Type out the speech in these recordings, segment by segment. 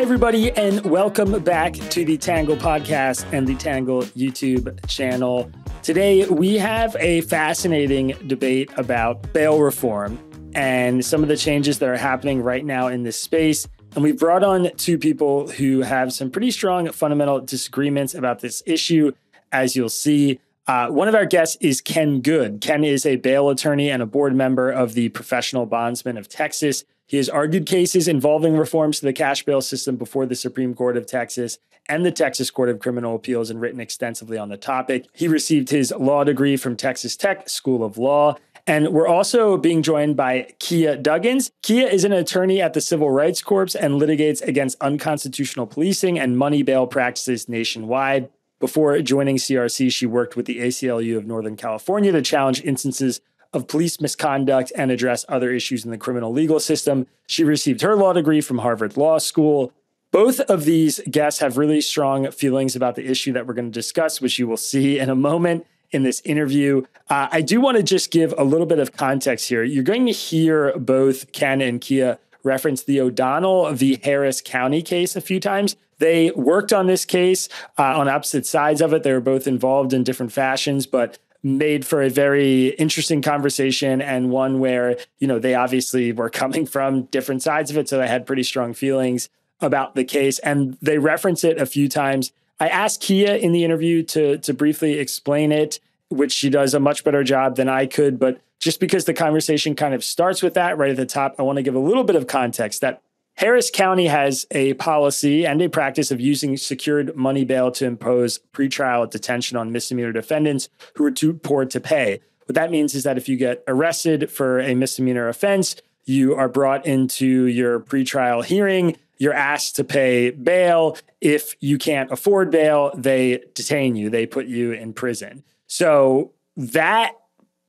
everybody, and welcome back to the Tangle podcast and the Tangle YouTube channel. Today, we have a fascinating debate about bail reform and some of the changes that are happening right now in this space. And we've brought on two people who have some pretty strong fundamental disagreements about this issue, as you'll see. One of our guests is Ken Good. Ken is a bail attorney and a board member of the Professional Bondsmen of Texas. He has argued cases involving reforms to the cash bail system before the Supreme Court of Texas and the Texas Court of Criminal Appeals and written extensively on the topic. He received his law degree from Texas Tech School of Law. And we're also being joined by Kiah Duggins. Kiah is an attorney at the Civil Rights Corp and litigates against unconstitutional policing and money bail practices nationwide. Before joining CRC, she worked with the ACLU of Northern California to challenge instances of police misconduct and address other issues in the criminal legal system. She received her law degree from Harvard Law School. Both of these guests have really strong feelings about the issue that we're going to discuss, which you will see in a moment in this interview. I do want to just give a little bit of context here. You're going to hear both Ken and Kiah reference the O'Donnell v. Harris County case a few times. They worked on this case on opposite sides of it. They were both involved in different fashions, but made for a very interesting conversation and one where, they obviously were coming from different sides of it. So they had pretty strong feelings about the case and they reference it a few times. I asked Kiah in the interview to briefly explain it, which she does a much better job than I could. But just because the conversation kind of starts with that right at the top, I want to give a little bit of context that Harris County has a policy and a practice of using secured money bail to impose pretrial detention on misdemeanor defendants who are too poor to pay. What that means is that if you get arrested for a misdemeanor offense, you are brought into your pretrial hearing, you're asked to pay bail. If you can't afford bail, they detain you, they put you in prison. So that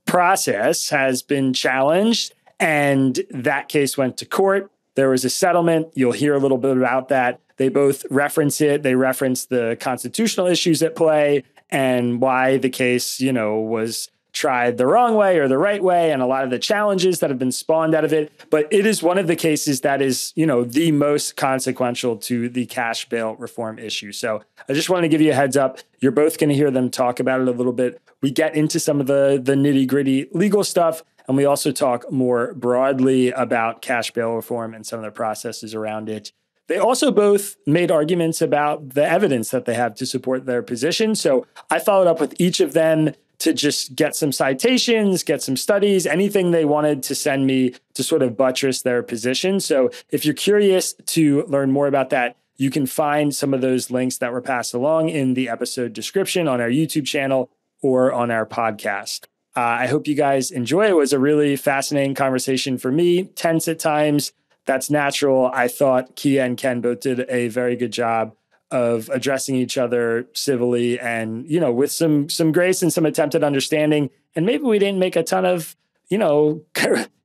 process has been challenged, and that case went to court. There was a settlement. You'll hear a little bit about that. They both reference it. They reference the constitutional issues at play and why the case, was tried the wrong way or the right way and a lot of the challenges that have been spawned out of it. But it is one of the cases that is, the most consequential to the cash bail reform issue. So I just want to give you a heads up. You're both going to hear them talk about it a little bit. We get into some of the nitty gritty legal stuff. And we also talk more broadly about cash bail reform and some of the processes around it. They also both made arguments about the evidence that they have to support their position. So I followed up with each of them to just get some citations, get some studies, anything they wanted to send me to sort of buttress their position. So if you're curious to learn more about that, you can find some of those links that were passed along in the episode description on our YouTube channel or on our podcast. I hope you guys enjoy. It was a really fascinating conversation for me, tense at times. That's natural. I thought Kiah and Ken both did a very good job of addressing each other civilly and, with some grace and some attempted understanding. And maybe we didn't make a ton of,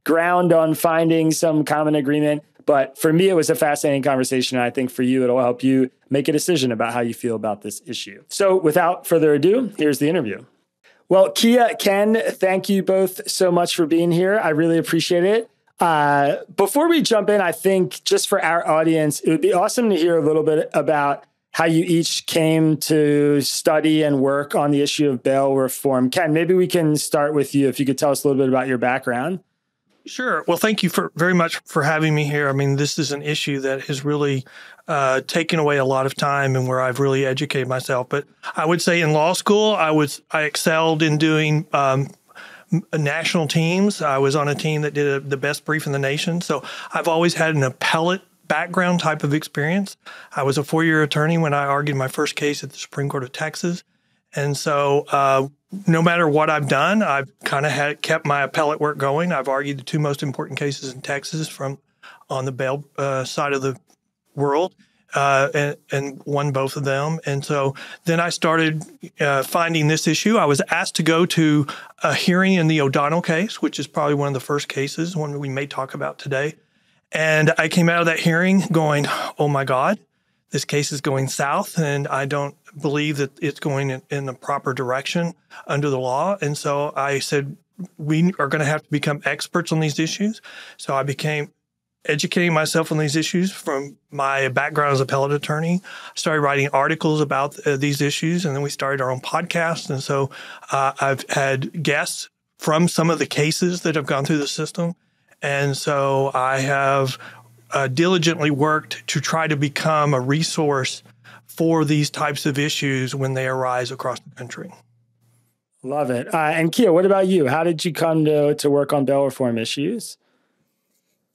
ground on finding some common agreement. But for me, it was a fascinating conversation. And I think for you, it'll help you make a decision about how you feel about this issue. So without further ado, here's the interview. Well, Kiah, Ken, thank you both so much for being here. I really appreciate it. Before we jump in, I think just for our audience, it would be awesome to hear a little bit about how you each came to study and work on the issue of bail reform. Ken, maybe we can start with you. If you could tell us a little bit about your background. Sure. Well, thank you very much for having me here. I mean, this is an issue that has really taken away a lot of time and where I've really educated myself. But I would say in law school, I excelled in doing national teams. I was on a team that did the best brief in the nation. So I've always had an appellate background type of experience. I was a 4-year attorney when I argued my first case at the Supreme Court of Texas. And so no matter what I've done, I've kind of kept my appellate work going. I've argued the two most important cases in Texas on the bail side of the world and won both of them. And so then I started finding this issue. I was asked to go to a hearing in the O'Donnell case, which is probably one of the first cases, one we may talk about today. And I came out of that hearing going, oh my God, this case is going south, and I don't believe that it's going in the proper direction under the law. And so I said, we are going to have to become experts on these issues. So I became educating myself on these issues from my background as a appellate attorney. I started writing articles about these issues, and then we started our own podcast. And so I've had guests from some of the cases that have gone through the system. And so I have diligently worked to try to become a resource for these types of issues when they arise across the country. Love it. And Kiah, what about you? How did you come to work on bail reform issues?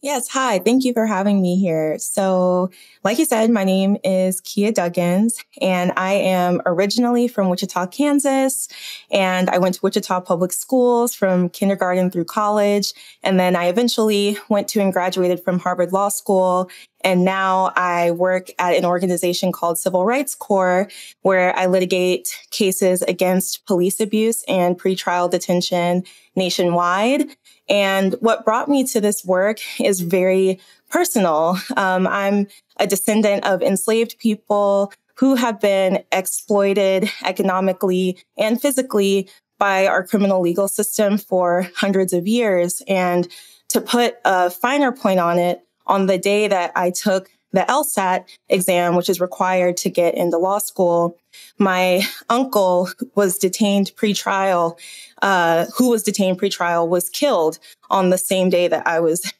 Yes. Hi. Thank you for having me here. So, like you said, my name is Kiah Duggins, and I am originally from Wichita, Kansas. And I went to Wichita Public Schools from kindergarten through college. And then I eventually went to and graduated from Harvard Law School. And now I work at an organization called Civil Rights Corp, where I litigate cases against police abuse and pretrial detention nationwide. And what brought me to this work is very personal. I'm a descendant of enslaved people who have been exploited economically and physically by our criminal legal system for hundreds of years. And to put a finer point on it, on the day that I took the LSAT exam, which is required to get into law school, my uncle was detained pretrial, was killed on the same day that I was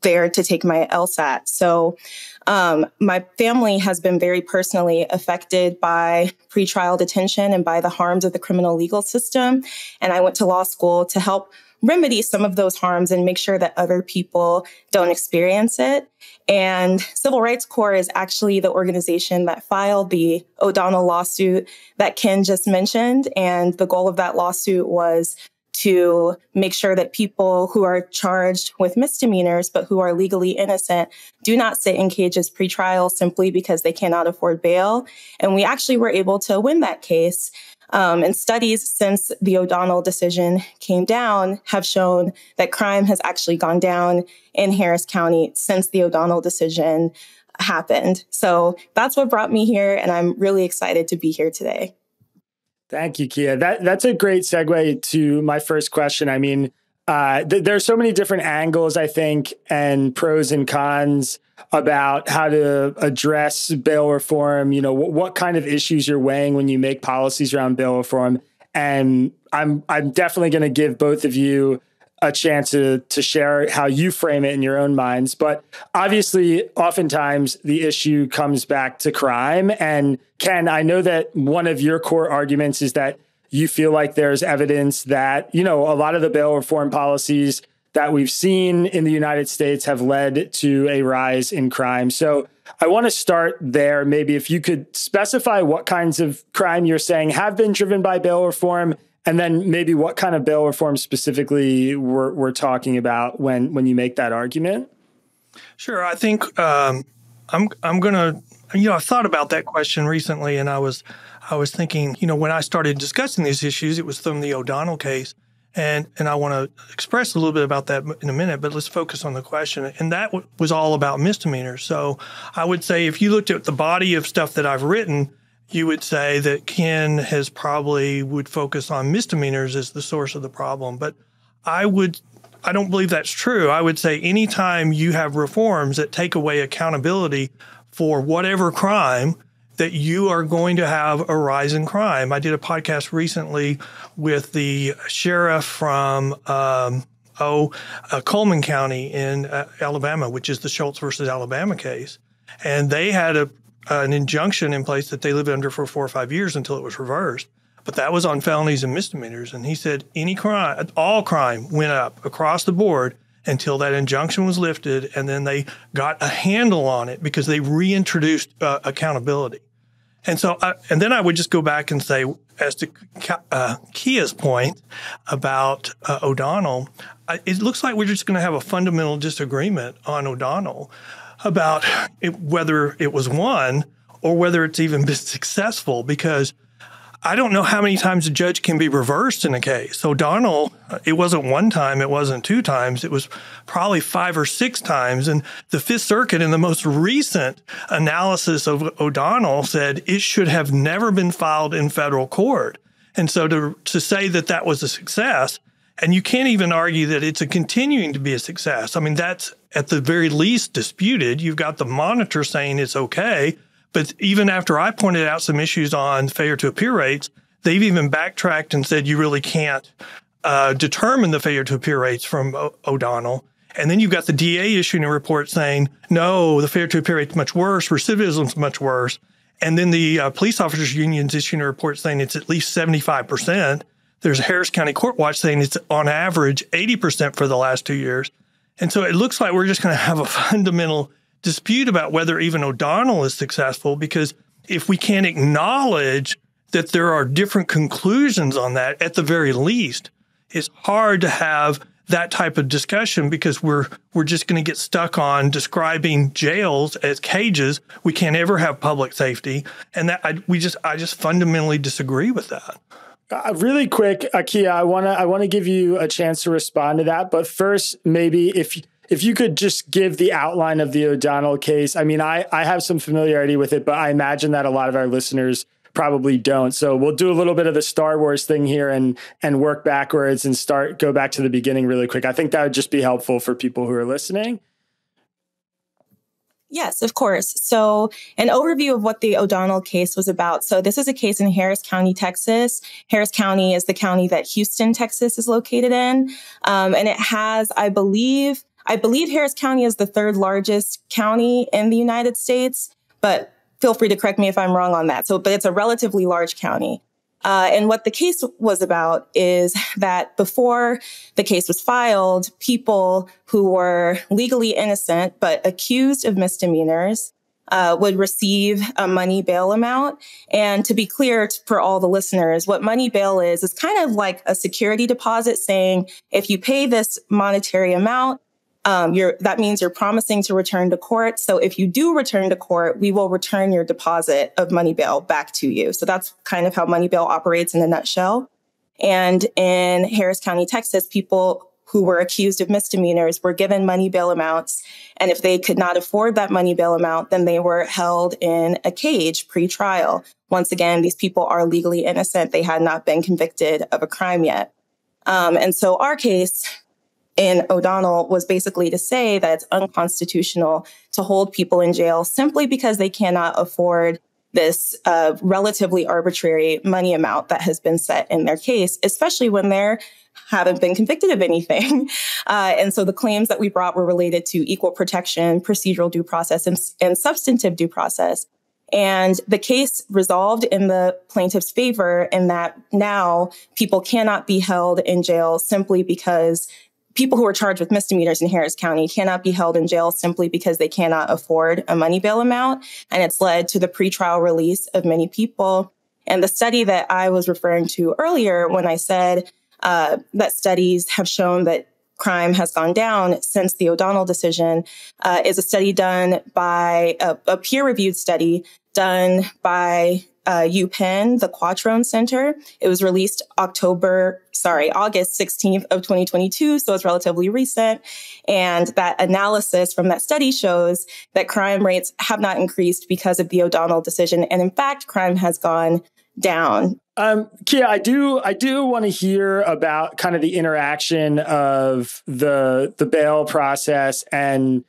there to take my LSAT. So my family has been very personally affected by pretrial detention and by the harms of the criminal legal system. And I went to law school to help remedy some of those harms and make sure that other people don't experience it. And Civil Rights Corp is actually the organization that filed the O'Donnell lawsuit that Ken just mentioned. And the goal of that lawsuit was to make sure that people who are charged with misdemeanors, but who are legally innocent, do not sit in cages pretrial simply because they cannot afford bail. And we actually were able to win that case. And studies since the O'Donnell decision came down have shown that crime has actually gone down in Harris County since the O'Donnell decision happened. So that's what brought me here, and I'm really excited to be here today. Thank you, Kiah. That's a great segue to my first question. I mean, there's so many different angles, I think, and pros and cons about how to address bail reform, you know, what kind of issues you're weighing when you make policies around bail reform. And I'm definitely going to give both of you a chance to share how you frame it in your own minds. But obviously, oftentimes the issue comes back to crime. And Ken, I know that one of your core arguments is that you feel like there's evidence that, you know, a lot of the bail reform policies that we've seen in the United States have led to a rise in crime. So I want to start there. Maybe if you could specify what kinds of crime you're saying have been driven by bail reform, and then maybe what kind of bail reform specifically we're talking about when you make that argument. Sure. I think I'm going to, I've thought about that question recently, and I was thinking, when I started discussing these issues, it was from the O'Donnell case. And I want to express a little bit about that in a minute, but let's focus on the question. And that was all about misdemeanors. So I would say if you looked at the body of stuff that I've written, you would say that Ken would focus on misdemeanors as the source of the problem. But I don't believe that's true. I would say anytime you have reforms that take away accountability for whatever crime, that you are going to have a rise in crime. I did a podcast recently with the sheriff from Coleman County in Alabama, which is the Schultz versus Alabama case. And they had an injunction in place that they lived under for 4 or 5 years until it was reversed. But that was on felonies and misdemeanors. And he said all crime went up across the board until that injunction was lifted, and then they got a handle on it because they reintroduced accountability. And so, and then I would just go back and say, as to Kiah's point about O'Donnell, it looks like we're just going to have a fundamental disagreement on O'Donnell about whether it was won or whether it's even been successful, because I don't know how many times a judge can be reversed in a case. O'Donnell, it wasn't one time, it wasn't 2 times, it was probably 5 or 6 times. And the Fifth Circuit, in the most recent analysis of O'Donnell, said it should have never been filed in federal court. And so to say that that was a success And you can't even argue that it's continuing to be a success. I mean, that's at the very least disputed. You've got the monitor saying it's okay. But even after I pointed out some issues on failure to appear rates, they've even backtracked and said you really can't determine the failure to appear rates from O'Donnell. And then you've got the DA issuing a report saying, no, the failure to appear rate is much worse, recidivism is much worse. And then the police officers unions issuing a report saying it's at least 75%. There's a Harris County Court Watch saying it's on average 80% for the last 2 years. And so it looks like we're just going to have a fundamental dispute about whether even O'Donnell is successful, because if we can't acknowledge that there are different conclusions on that, at the very least, it's hard to have that type of discussion because we're just going to get stuck on describing jails as cages. We can't ever have public safety. And that I just fundamentally disagree with that. Really quick, Kiah, I want to give you a chance to respond to that. But first, maybe if you could just give the outline of the O'Donnell case. I mean, I have some familiarity with it, but I imagine that a lot of our listeners probably don't. So we'll do a little bit of the Star Wars thing here and work backwards and go back to the beginning really quick. I think that would just be helpful for people who are listening. Yes, of course. So an overview of what the O'Donnell case was about. So this is a case in Harris County, Texas. Harris County is the county that Houston, Texas is located in. And it has, I believe Harris County is the third largest county in the United States, but feel free to correct me if I'm wrong on that. But it's a relatively large county. And what the case was about is that before the case was filed, people who were legally innocent but accused of misdemeanors would receive a money bail amount. And to be clear for all the listeners, what money bail is kind of like a security deposit saying, if you pay this monetary amount, that means you're promising to return to court. So if you do return to court, we will return your deposit of money bail back to you. So that's kind of how money bail operates in a nutshell. And in Harris County, Texas, people who were accused of misdemeanors were given money bail amounts. And if they could not afford that money bail amount, then they were held in a cage pre-trial. Once again, these people are legally innocent. They had not been convicted of a crime yet. And so our case in O'Donnell was basically to say that it's unconstitutional to hold people in jail simply because they cannot afford this relatively arbitrary money amount that has been set in their case, especially when they haven't been convicted of anything. And so the claims that we brought were related to equal protection, procedural due process, and substantive due process. And the case resolved in the plaintiff's favor in that now people cannot be held in jail simply because people who are charged with misdemeanors in Harris County cannot be held in jail simply because they cannot afford a money bail amount. And it's led to the pretrial release of many people. And the study that I was referring to earlier when I said that studies have shown that crime has gone down since the O'Donnell decision is a study done by a peer-reviewed study done by UPenn, the Quattrone Center. It was released August 16th of 2022. So it's relatively recent. And that analysis from that study shows that crime rates have not increased because of the O'Donnell decision. And in fact, crime has gone down. Kiah, I do want to hear about kind of the interaction of the bail process and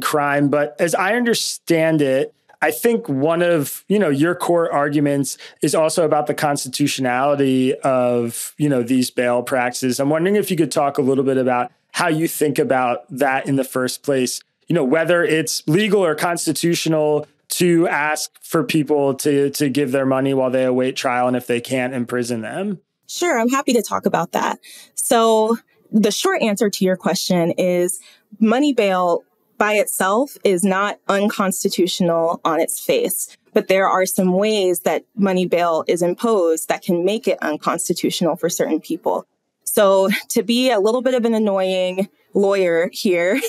crime. But as I understand it, I think one of, your core arguments is also about the constitutionality of, these bail practices. I'm wondering if you could talk a little bit about how you think about that in the first place, whether it's legal or constitutional to ask for people to give their money while they await trial, and if they can't, imprison them. Sure, I'm happy to talk about that. So the short answer to your question is money bail by itself is not unconstitutional on its face, but there are some ways that money bail is imposed that can make it unconstitutional for certain people. So to be a little bit of an annoying lawyer here,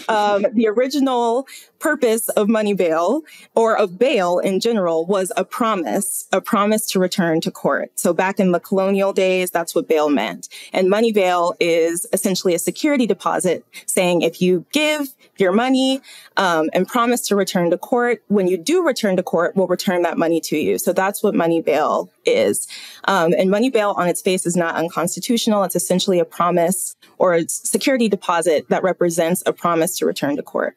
the original purpose of money bail, or of bail in general, was a promise to return to court. So back in the colonial days, that's what bail meant. And money bail is essentially a security deposit saying if you give your money and promise to return to court, when you do return to court, we'll return that money to you. So that's what money bail is. And money bail on its face is not unconstitutional. It's essentially a promise or a security deposit that represents a promise to return to court.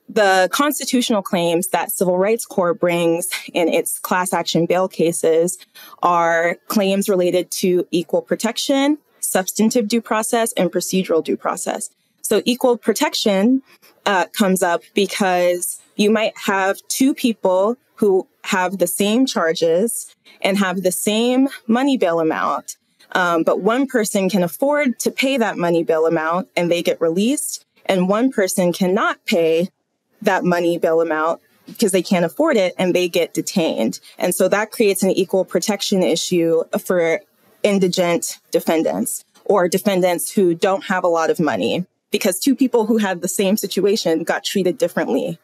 The constitutional claims that Civil Rights Corp brings in its class action bail cases are claims related to equal protection, substantive due process, and procedural due process. So equal protection comes up because you might have two people who have the same charges and have the same money bail amount, but one person can afford to pay that money bail amount and they get released, and one person cannot pay that money bail amount because they can't afford it and they get detained. And so that creates an equal protection issue for indigent defendants or defendants who don't have a lot of money, because two people who had the same situation got treated differently.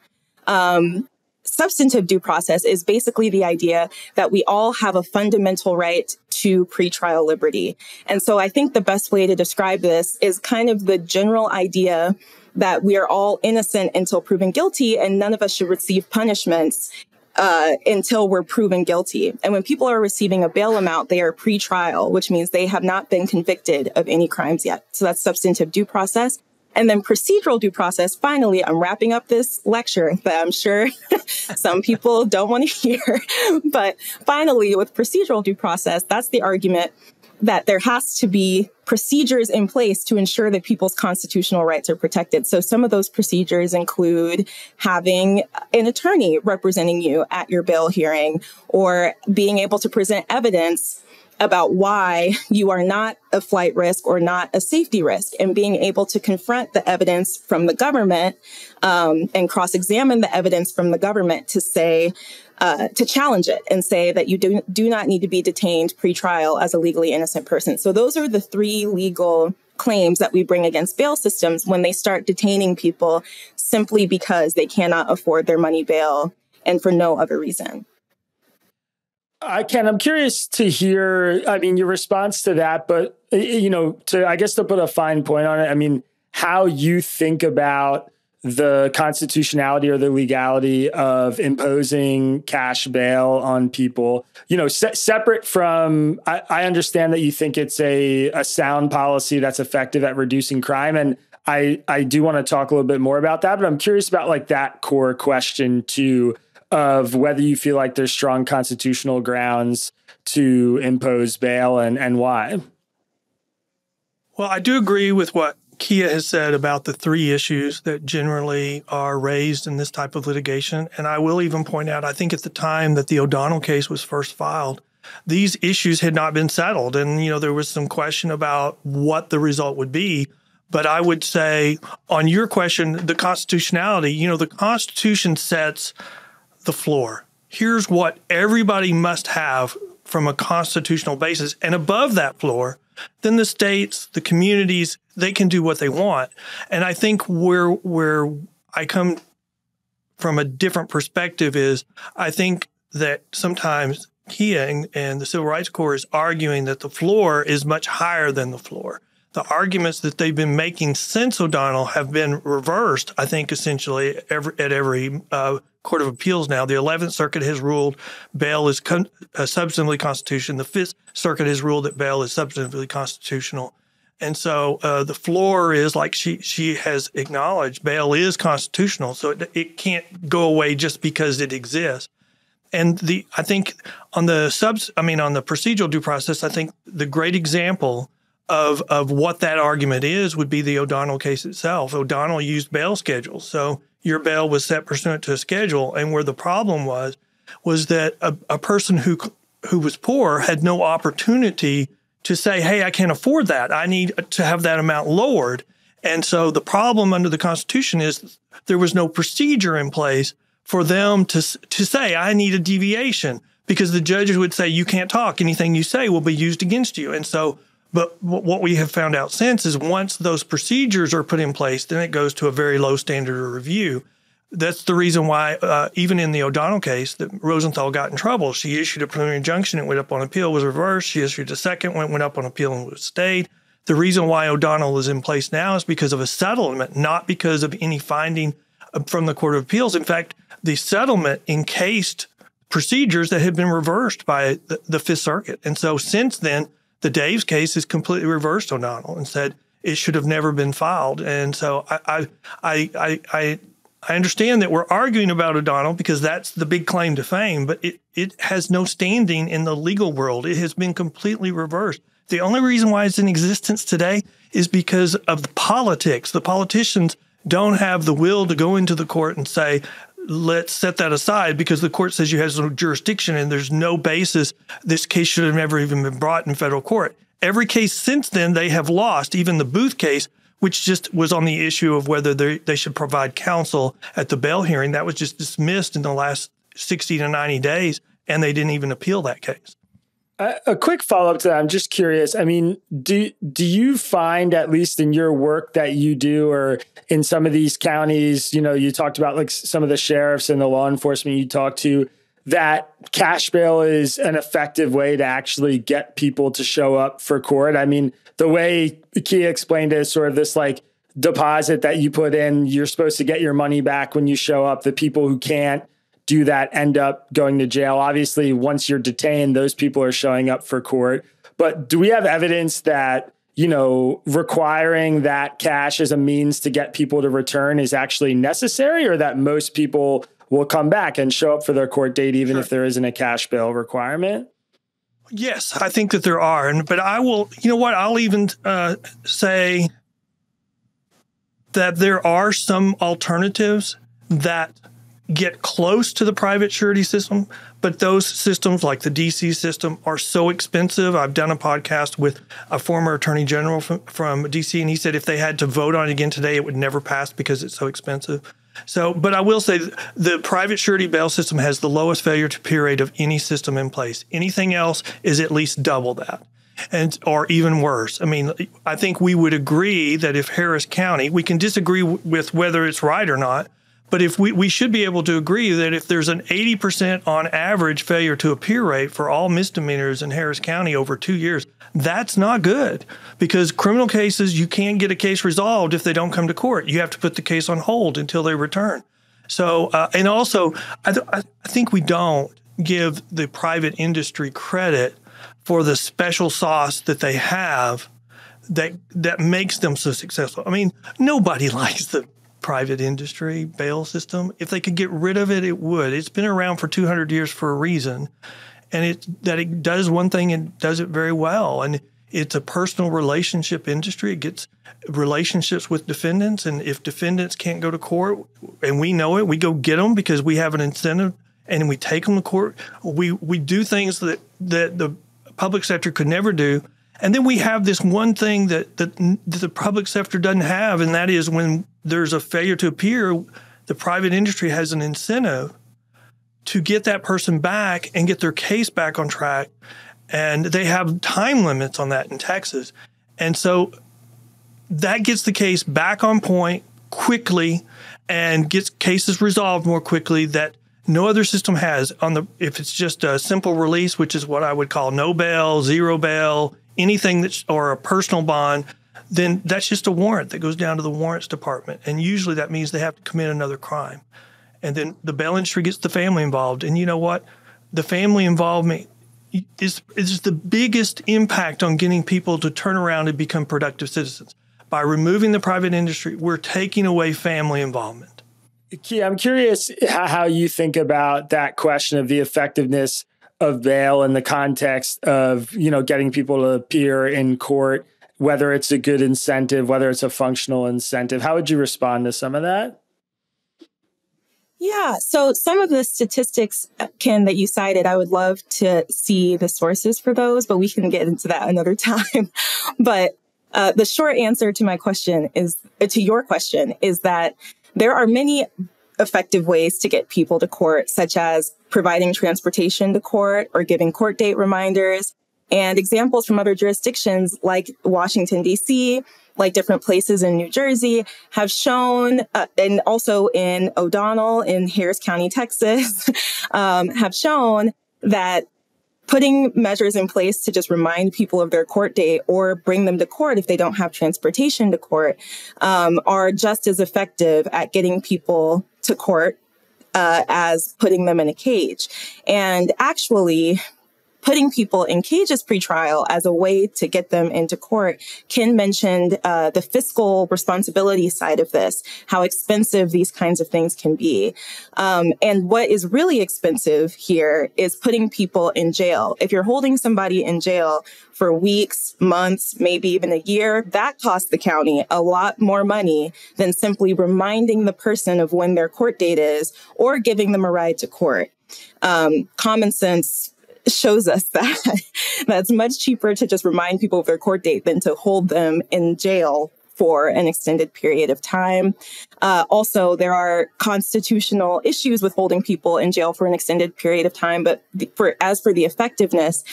Substantive due process is basically the idea that we all have a fundamental right to pretrial liberty. And so I think the best way to describe this is kind of the general idea that we are all innocent until proven guilty, and none of us should receive punishments until we're proven guilty. And when people are receiving a bail amount, they are pre-trial, which means they have not been convicted of any crimes yet. So that's substantive due process. And then procedural due process, finally, I'm wrapping up this lecture that I'm sure some people don't want to hear. But finally, with procedural due process, that's the argument that there has to be procedures in place to ensure that people's constitutional rights are protected. So some of those procedures include having an attorney representing you at your bail hearing, or being able to present evidence about why you are not a flight risk or not a safety risk, and being able to confront the evidence from the government and cross-examine the evidence from the government to say, to challenge it and say that you do not need to be detained pre-trial as a legally innocent person. So those are the three legal claims that we bring against bail systems when they start detaining people simply because they cannot afford their money bail and for no other reason. Ken, I'm curious to hear, your response to that, but, to put a fine point on it, how you think about the constitutionality or the legality of imposing cash bail on people, separate from, I understand that you think it's a sound policy that's effective at reducing crime. And I do want to talk a little bit more about that, but I'm curious about that core question too, of whether you feel like there's strong constitutional grounds to impose bail and why. Well, I do agree with what Kiah has said about the three issues that generally are raised in this type of litigation. And I will even point out, I think at the time that the O'Donnell case was first filed, these issues had not been settled. And, there was some question about what the result would be. But I would say on your question, the constitutionality, the Constitution sets the floor. Here's what everybody must have from a constitutional basis. And above that floor, then the states, the communities, they can do what they want. And I think where I come from a different perspective is I think that sometimes Kiah and the Civil Rights Corp is arguing that the floor is much higher than the floor. The arguments that they've been making since O'Donnell have been reversed, I think, essentially at every Court of Appeals now. The 11th Circuit has ruled bail is substantively constitutional. The 5th Circuit has ruled that bail is substantively constitutional. And so the floor is, like she has acknowledged, bail is constitutional. So it can't go away just because it exists. And I think on the procedural due process, I think the great example of what that argument is would be the O'Donnell case itself. O'Donnell used bail schedules. So your bail was set pursuant to a schedule. And where the problem was that a person who was poor had no opportunity to say, hey, I can't afford that. I need to have that amount lowered. And so the problem under the Constitution is there was no procedure in place for them to say, I need a deviation, because the judges would say, you can't talk. Anything you say will be used against you. And so But what we have found out since is once those procedures are put in place, then it goes to a very low standard of review. That's the reason why, even in the O'Donnell case, that Rosenthal got in trouble. She issued a preliminary injunction. It went up on appeal, was reversed. She issued a second one, went up on appeal, and was stayed. The reason why O'Donnell is in place now is because of a settlement, not because of any finding from the Court of Appeals. In fact, the settlement encased procedures that had been reversed by the Fifth Circuit. And so since then, the Daves case has completely reversed O'Donnell and said it should have never been filed. And so I understand that we're arguing about O'Donnell because that's the big claim to fame, but it has no standing in the legal world. It has been completely reversed. The only reason why it's in existence today is because of the politics. The politicians don't have the will to go into the court and say, let's set that aside because the court says you have no jurisdiction and there's no basis. This case should have never even been brought in federal court. Every case since then they have lost, even the Booth case, which just was on the issue of whether they should provide counsel at the bail hearing. That was just dismissed in the last 60 to 90 days, and they didn't even appeal that case. A quick follow-up to that. I'm just curious. I mean, do you find, at least in your work that you do or in some of these counties, you talked about like some of the sheriffs and the law enforcement you talk to, that cash bail is an effective way to actually get people to show up for court? I mean, the way Kiah explained it is sort of this like deposit that you put in, you're supposed to get your money back when you show up. The people who can't do that end up going to jail. Obviously, once you're detained, those people are showing up for court. But do we have evidence that, requiring that cash as a means to get people to return is actually necessary, or that most people will come back and show up for their court date, even if there isn't a cash bail requirement? Yes, I think that there are. But I will, I'll even say that there are some alternatives that get close to the private surety system, but those systems like the DC system are so expensive. I've done a podcast with a former attorney general from DC, and he said if they had to vote on it again today, it would never pass because it's so expensive. So, but I will say the private surety bail system has the lowest failure to appear rate of any system in place. Anything else is at least double that, or even worse. I mean, I think we would agree that if Harris County, we can disagree with whether it's right or not, but if we should be able to agree that if there's an 80% on average failure to appear rate for all misdemeanors in Harris County over 2 years, that's not good, because criminal cases, you can't get a case resolved if they don't come to court. You have to put the case on hold until they return. So, and also, I think we don't give the private industry credit for the special sauce that they have that makes them so successful. I mean, nobody likes the private industry bail system. If they could get rid of it, it would. It's been around for 200 years for a reason. And it does one thing and does it very well. And it's a personal relationship industry. It gets relationships with defendants. And if defendants can't go to court, and we know it, we go get them because we have an incentive and we take them to court. We do things that the public sector could never do. And then we have this one thing that the public sector doesn't have, and that is when there's a failure to appear, the private industry has an incentive to get that person back and get their case back on track. And they have time limits on that in Texas. And so that gets the case back on point quickly and gets cases resolved more quickly that no other system has. If it's just a simple release, which is what I would call no bail, zero bail, anything or a personal bond, then that's just a warrant that goes down to the warrants department. And usually that means they have to commit another crime. And then the bail industry gets the family involved. And you know what? The family involvement is the biggest impact on getting people to turn around and become productive citizens. By removing the private industry, we're taking away family involvement. Kiah, I'm curious how you think about that question of the effectiveness of bail in the context of, getting people to appear in court, whether it's a good incentive, whether it's a functional incentive. How would you respond to some of that? Yeah. So some of the statistics, Ken, that you cited, I would love to see the sources for those, but we can get into that another time. But the short answer to your question is that there are many effective ways to get people to court, such as providing transportation to court or giving court date reminders. And examples from other jurisdictions like Washington, D.C., like different places in New Jersey, have shown, and also in O'Donnell in Harris County, Texas, have shown that putting measures in place to just remind people of their court date or bring them to court if they don't have transportation to court are just as effective at getting people to court as putting them in a cage. And actually, putting people in cages pretrial as a way to get them into court. Ken mentioned the fiscal responsibility side of this, how expensive these kinds of things can be. And what is really expensive here is putting people in jail. If you're holding somebody in jail for weeks, months, maybe even a year, that costs the county a lot more money than simply reminding the person of when their court date is or giving them a ride to court. Common sense shows us that that's much cheaper to just remind people of their court date than to hold them in jail for an extended period of time. Also, there are constitutional issues with holding people in jail for an extended period of time. But as for the effectiveness,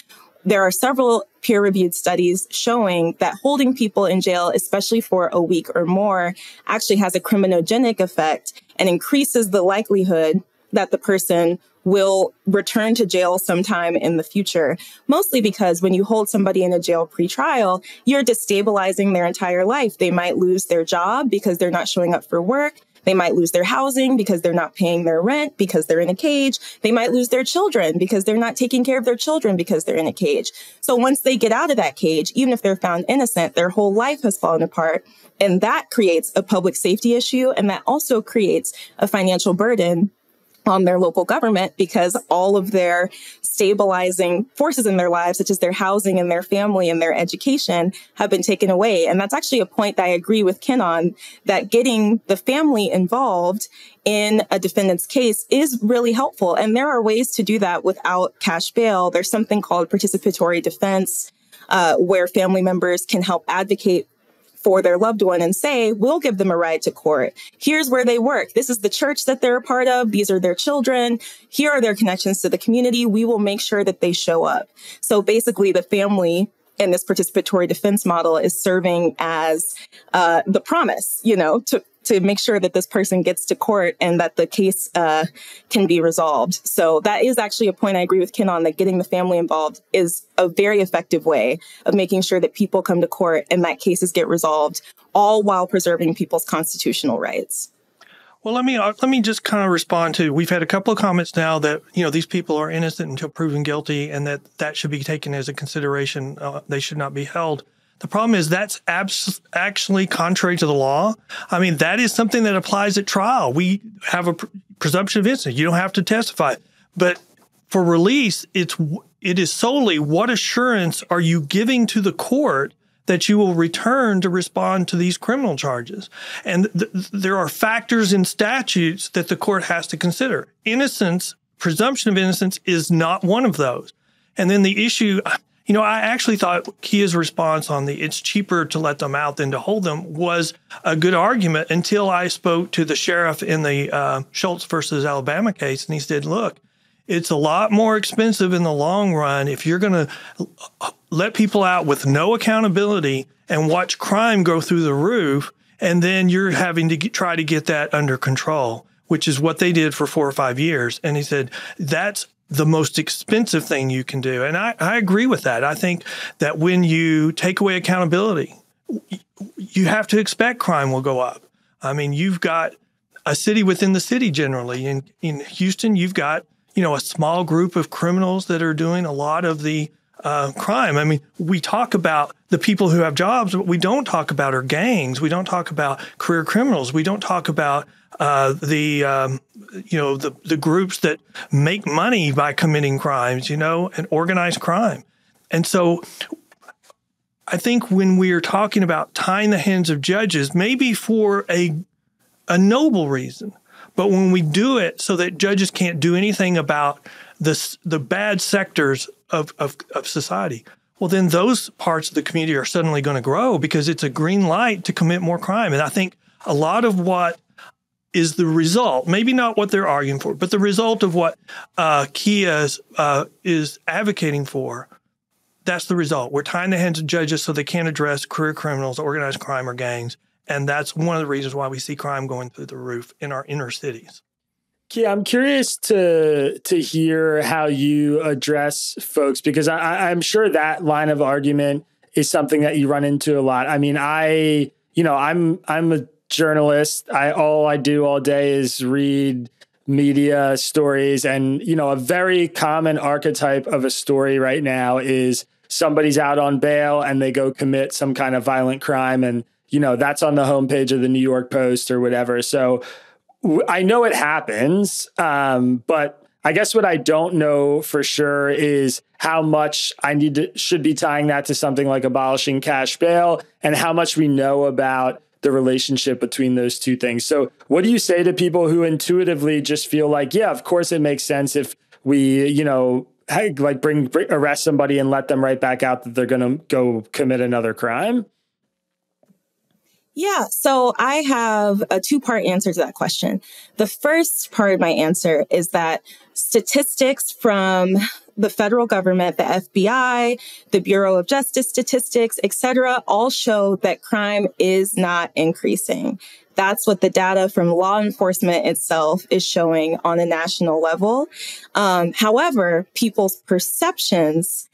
there are several peer-reviewed studies showing that holding people in jail, especially for a week or more, actually has a criminogenic effect and increases the likelihood that the person will return to jail sometime in the future, mostly because when you hold somebody in a jail pretrial, you're destabilizing their entire life. They might lose their job because they're not showing up for work. They might lose their housing because they're not paying their rent because they're in a cage. They might lose their children because they're not taking care of their children because they're in a cage. So once they get out of that cage, even if they're found innocent, their whole life has fallen apart. And that creates a public safety issue. And that also creates a financial burden on their local government because all of their stabilizing forces in their lives, such as their housing and their family and their education, have been taken away. And that's actually a point that I agree with Ken on, that getting the family involved in a defendant's case is really helpful. And there are ways to do that without cash bail. There's something called participatory defense, where family members can help advocate for their loved one and say, we'll give them a ride to court. Here's where they work. This is the church that they're a part of. These are their children. Here are their connections to the community. We will make sure that they show up. So basically, the family in this participatory defense model is serving as the promise, to make sure that this person gets to court and that the case can be resolved. So that is actually a point I agree with Ken on, that getting the family involved is a very effective way of making sure that people come to court and that cases get resolved, all while preserving people's constitutional rights. Well, let me just kind of respond to, we've had a couple of comments now that, these people are innocent until proven guilty and that should be taken as a consideration. They should not be held. The problem is that's actually contrary to the law. I mean, that is something that applies at trial. We have a presumption of innocence. You don't have to testify. But for release, it is solely what assurance are you giving to the court that you will return to respond to these criminal charges. And there are factors in statutes that the court has to consider. Innocence, presumption of innocence, is not one of those. And then the issue, I actually thought Kiah's response on it's cheaper to let them out than to hold them was a good argument until I spoke to the sheriff in the Schultz versus Alabama case. And he said, look, it's a lot more expensive in the long run if you're going to let people out with no accountability and watch crime go through the roof. And then you're having to try to get that under control, which is what they did for 4 or 5 years. And he said, that's the most expensive thing you can do. And I agree with that. I think that when you take away accountability, you have to expect crime will go up. I mean, you've got a city within the city generally. In Houston, you've got, a small group of criminals that are doing a lot of the crime. I mean, we talk about the people who have jobs, but we don't talk about our gangs. We don't talk about career criminals. We don't talk about the groups that make money by committing crimes, and organized crime. And so I think when we are talking about tying the hands of judges, maybe for a noble reason, but when we do it so that judges can't do anything about the bad sectors of society, well, then those parts of the community are suddenly going to grow because it's a green light to commit more crime. And I think a lot of what is the result, maybe not what they're arguing for, but the result of what Kiah is advocating for, that's the result. We're tying the hands of judges so they can't address career criminals, organized crime, or gangs. And that's one of the reasons why we see crime going through the roof in our inner cities. Kiah, I'm curious to hear how you address folks, because I'm sure that line of argument is something that you run into a lot. I mean, I'm a journalist. All I do all day is read media stories, and a very common archetype of a story right now is somebody's out on bail and they go commit some kind of violent crime, and that's on the homepage of the New York Post or whatever. So I know it happens, but I guess what I don't know for sure is how much should be tying that to something like abolishing cash bail, and how much we know about the relationship between those two things. So what do you say to people who intuitively just feel like, yeah, of course it makes sense if we, arrest somebody and let them right back out that they're going to go commit another crime? Yeah, so I have a two-part answer to that question. The first part of my answer is that statistics from the federal government, the FBI, the Bureau of Justice Statistics, et cetera, all show that crime is not increasing. That's what the data from law enforcement itself is showing on a national level. However, people's perceptions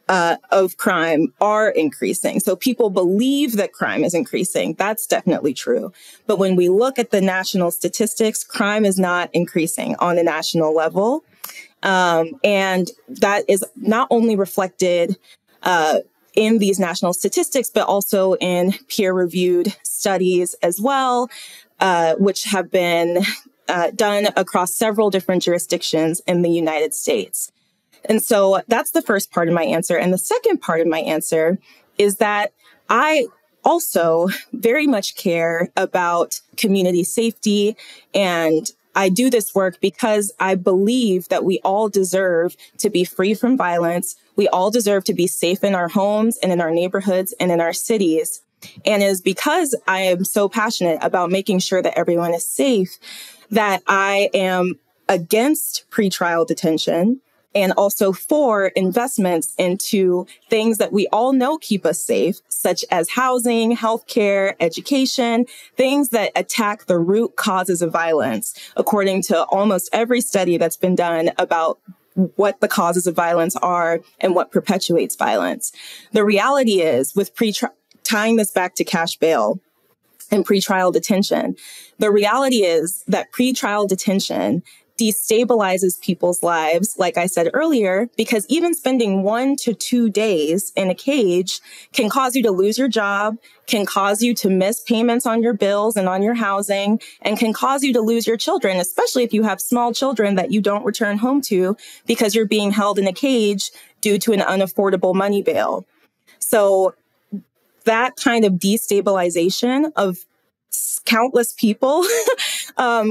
of crime are increasing. So people believe that crime is increasing. That's definitely true. But when we look at the national statistics, crime is not increasing on a national level. And that is not only reflected in these national statistics, but also in peer-reviewed studies as well, which have been done across several different jurisdictions in the United States. And so that's the first part of my answer. And the second part of my answer is that I also very much care about community safety. And I do this work because I believe that we all deserve to be free from violence. We all deserve to be safe in our homes and in our neighborhoods and in our cities. And it is because I am so passionate about making sure that everyone is safe that I am against pretrial detention, and also for investments into things that we all know keep us safe, such as housing, healthcare, education, things that attack the root causes of violence, according to almost every study that's been done about what the causes of violence are and what perpetuates violence. The reality is, with tying this back to cash bail and pretrial detention, the reality is that pretrial detention destabilizes people's lives, like I said earlier, because even spending 1 to 2 days in a cage can cause you to lose your job, can cause you to miss payments on your bills and on your housing, and can cause you to lose your children, especially if you have small children that you don't return home to because you're being held in a cage due to an unaffordable money bail. So that kind of destabilization of countless people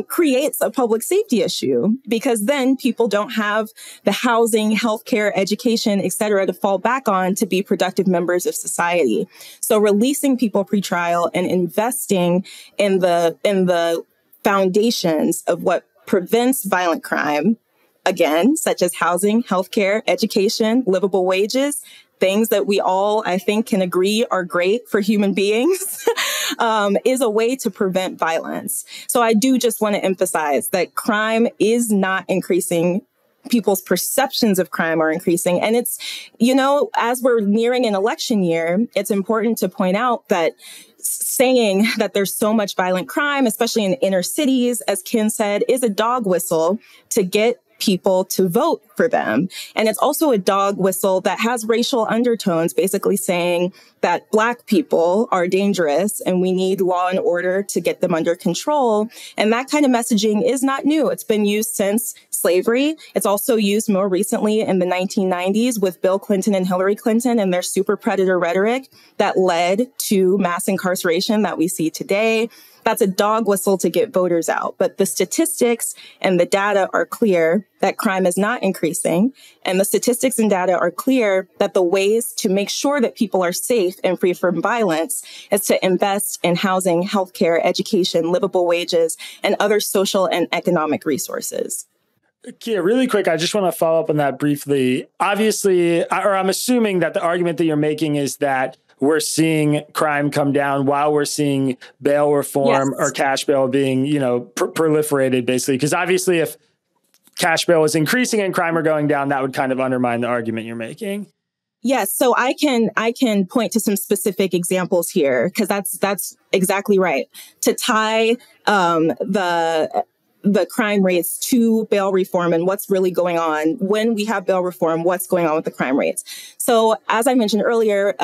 creates a public safety issue, because then people don't have the housing, healthcare, education, et cetera, to fall back on to be productive members of society. So releasing people pretrial and investing in the foundations of what prevents violent crime, again, such as housing, healthcare, education, livable wages, things that we all, I think, can agree are great for human beings, is a way to prevent violence. So I do just want to emphasize that crime is not increasing. People's perceptions of crime are increasing. And it's, as we're nearing an election year, it's important to point out that saying that there's so much violent crime, especially in inner cities, as Ken said, is a dog whistle to get people to vote for them. And it's also a dog whistle that has racial undertones, basically saying that Black people are dangerous and we need law and order to get them under control. And that kind of messaging is not new. It's been used since slavery. It's also used more recently in the 1990s with Bill Clinton and Hillary Clinton and their super predator rhetoric that led to mass incarceration that we see today. That's a dog whistle to get voters out. But the statistics and the data are clear that crime is not increasing. And the statistics and data are clear that the ways to make sure that people are safe and free from violence is to invest in housing, healthcare, education, livable wages, and other social and economic resources. Kiah, really quick, I just want to follow up on that briefly. Obviously, or I'm assuming that the argument that you're making is that we're seeing crime come down while we're seeing bail reform or cash bail being, proliferated, basically. Because obviously, if cash bail is increasing and crime are going down, that would kind of undermine the argument you're making. Yes, so I can point to some specific examples here because that's exactly right. To tie the crime rates to bail reform and what's really going on when we have bail reform, what's going on with the crime rates. So as I mentioned earlier,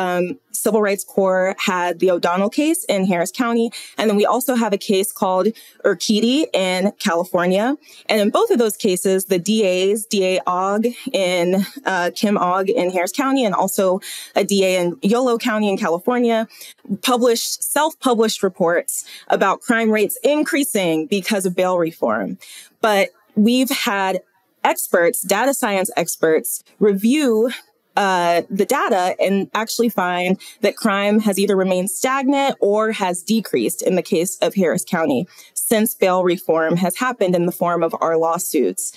Civil Rights Corp had the O'Donnell case in Harris County. And then we also have a case called Urquidy in California. And in both of those cases, the DAs, DA Ogg in Kim Ogg in Harris County, and also a DA in Yolo County in California, self-published reports about crime rates increasing because of bail reform. But we've had experts, data science experts, review the data and actually find that crime has either remained stagnant or has decreased in the case of Harris County since bail reform has happened in the form of our lawsuits.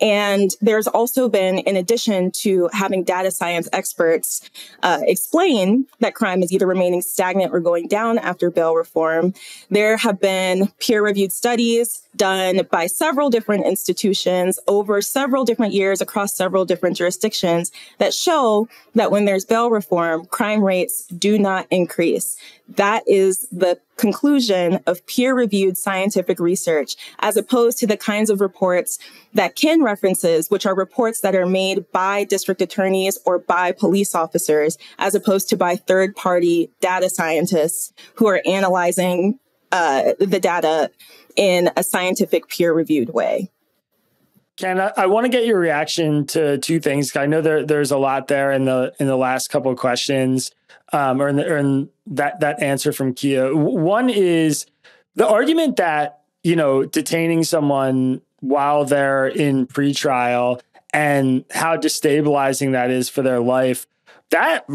And there's also been, in addition to having data science experts explain that crime is either remaining stagnant or going down after bail reform, there have been peer-reviewed studies done by several different institutions over several different years across several different jurisdictions that show that when there's bail reform, crime rates do not increase. That is the conclusion of peer-reviewed scientific research, as opposed to the kinds of reports that Ken references, which are reports that are made by district attorneys or by police officers, as opposed to by third-party data scientists who are analyzing the data in a scientific peer-reviewed way. Ken, I want to get your reaction to two things. I know there's a lot there in the last couple of questions, or in that answer from Kiah. One is the argument that, detaining someone while they're in pretrial and how destabilizing that is for their life. That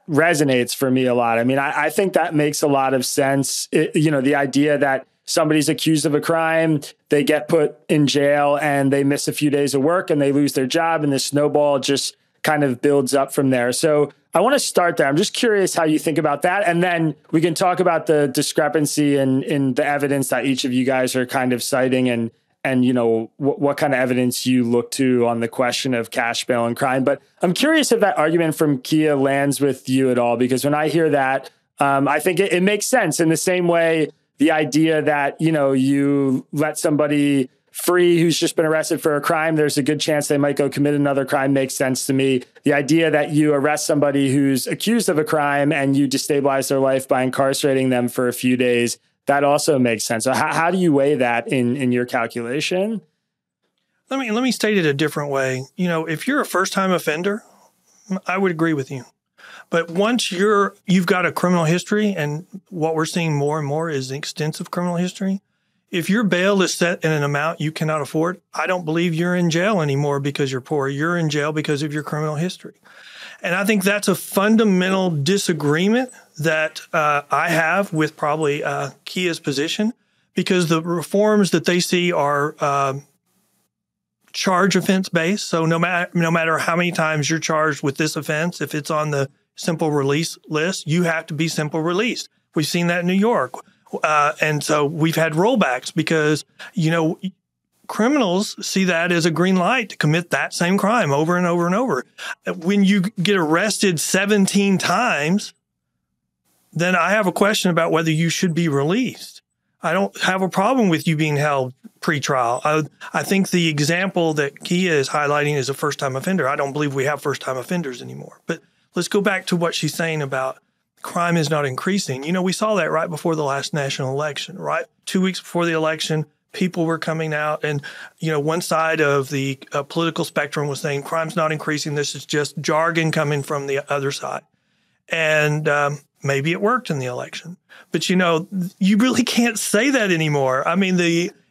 resonates for me a lot. I mean, I think that makes a lot of sense. The idea that somebody's accused of a crime, they get put in jail and they miss a few days of work and they lose their job, and the snowball just kind of builds up from there. So I want to start there. I'm just curious how you think about that. And then we can talk about the discrepancy in the evidence that each of you guys are kind of citing and what kind of evidence you look to on the question of cash bail and crime. But I'm curious if that argument from Kiah lands with you at all, because when I hear that, I think it makes sense in the same way. The idea that, you let somebody free who's just been arrested for a crime, there's a good chance they might go commit another crime makes sense to me. The idea that you arrest somebody who's accused of a crime and you destabilize their life by incarcerating them for a few days, that also makes sense. So how do you weigh that in your calculation? Let me state it a different way. If you're a first-time offender, I would agree with you. But once you've got a criminal history, and what we're seeing more and more is extensive criminal history, if your bail is set in an amount you cannot afford, I don't believe you're in jail anymore because you're poor. You're in jail because of your criminal history. And I think that's a fundamental disagreement that I have with probably Kiah's position, because the reforms that they see are charge offense based. So no matter how many times you're charged with this offense, if it's on the simple release list, you have to be simple released. We've seen that in New York. And so we've had rollbacks because, criminals see that as a green light to commit that same crime over and over and over. When you get arrested 17 times, then I have a question about whether you should be released. I don't have a problem with you being held pretrial. I think the example that Kiah is highlighting is a first-time offender. I don't believe we have first-time offenders anymore. But let's go back to what she's saying about crime is not increasing. We saw that right before the last national election, right? 2 weeks before the election, people were coming out and, one side of the political spectrum was saying crime's not increasing. This is just jargon coming from the other side. And maybe it worked in the election. But, you really can't say that anymore. I mean,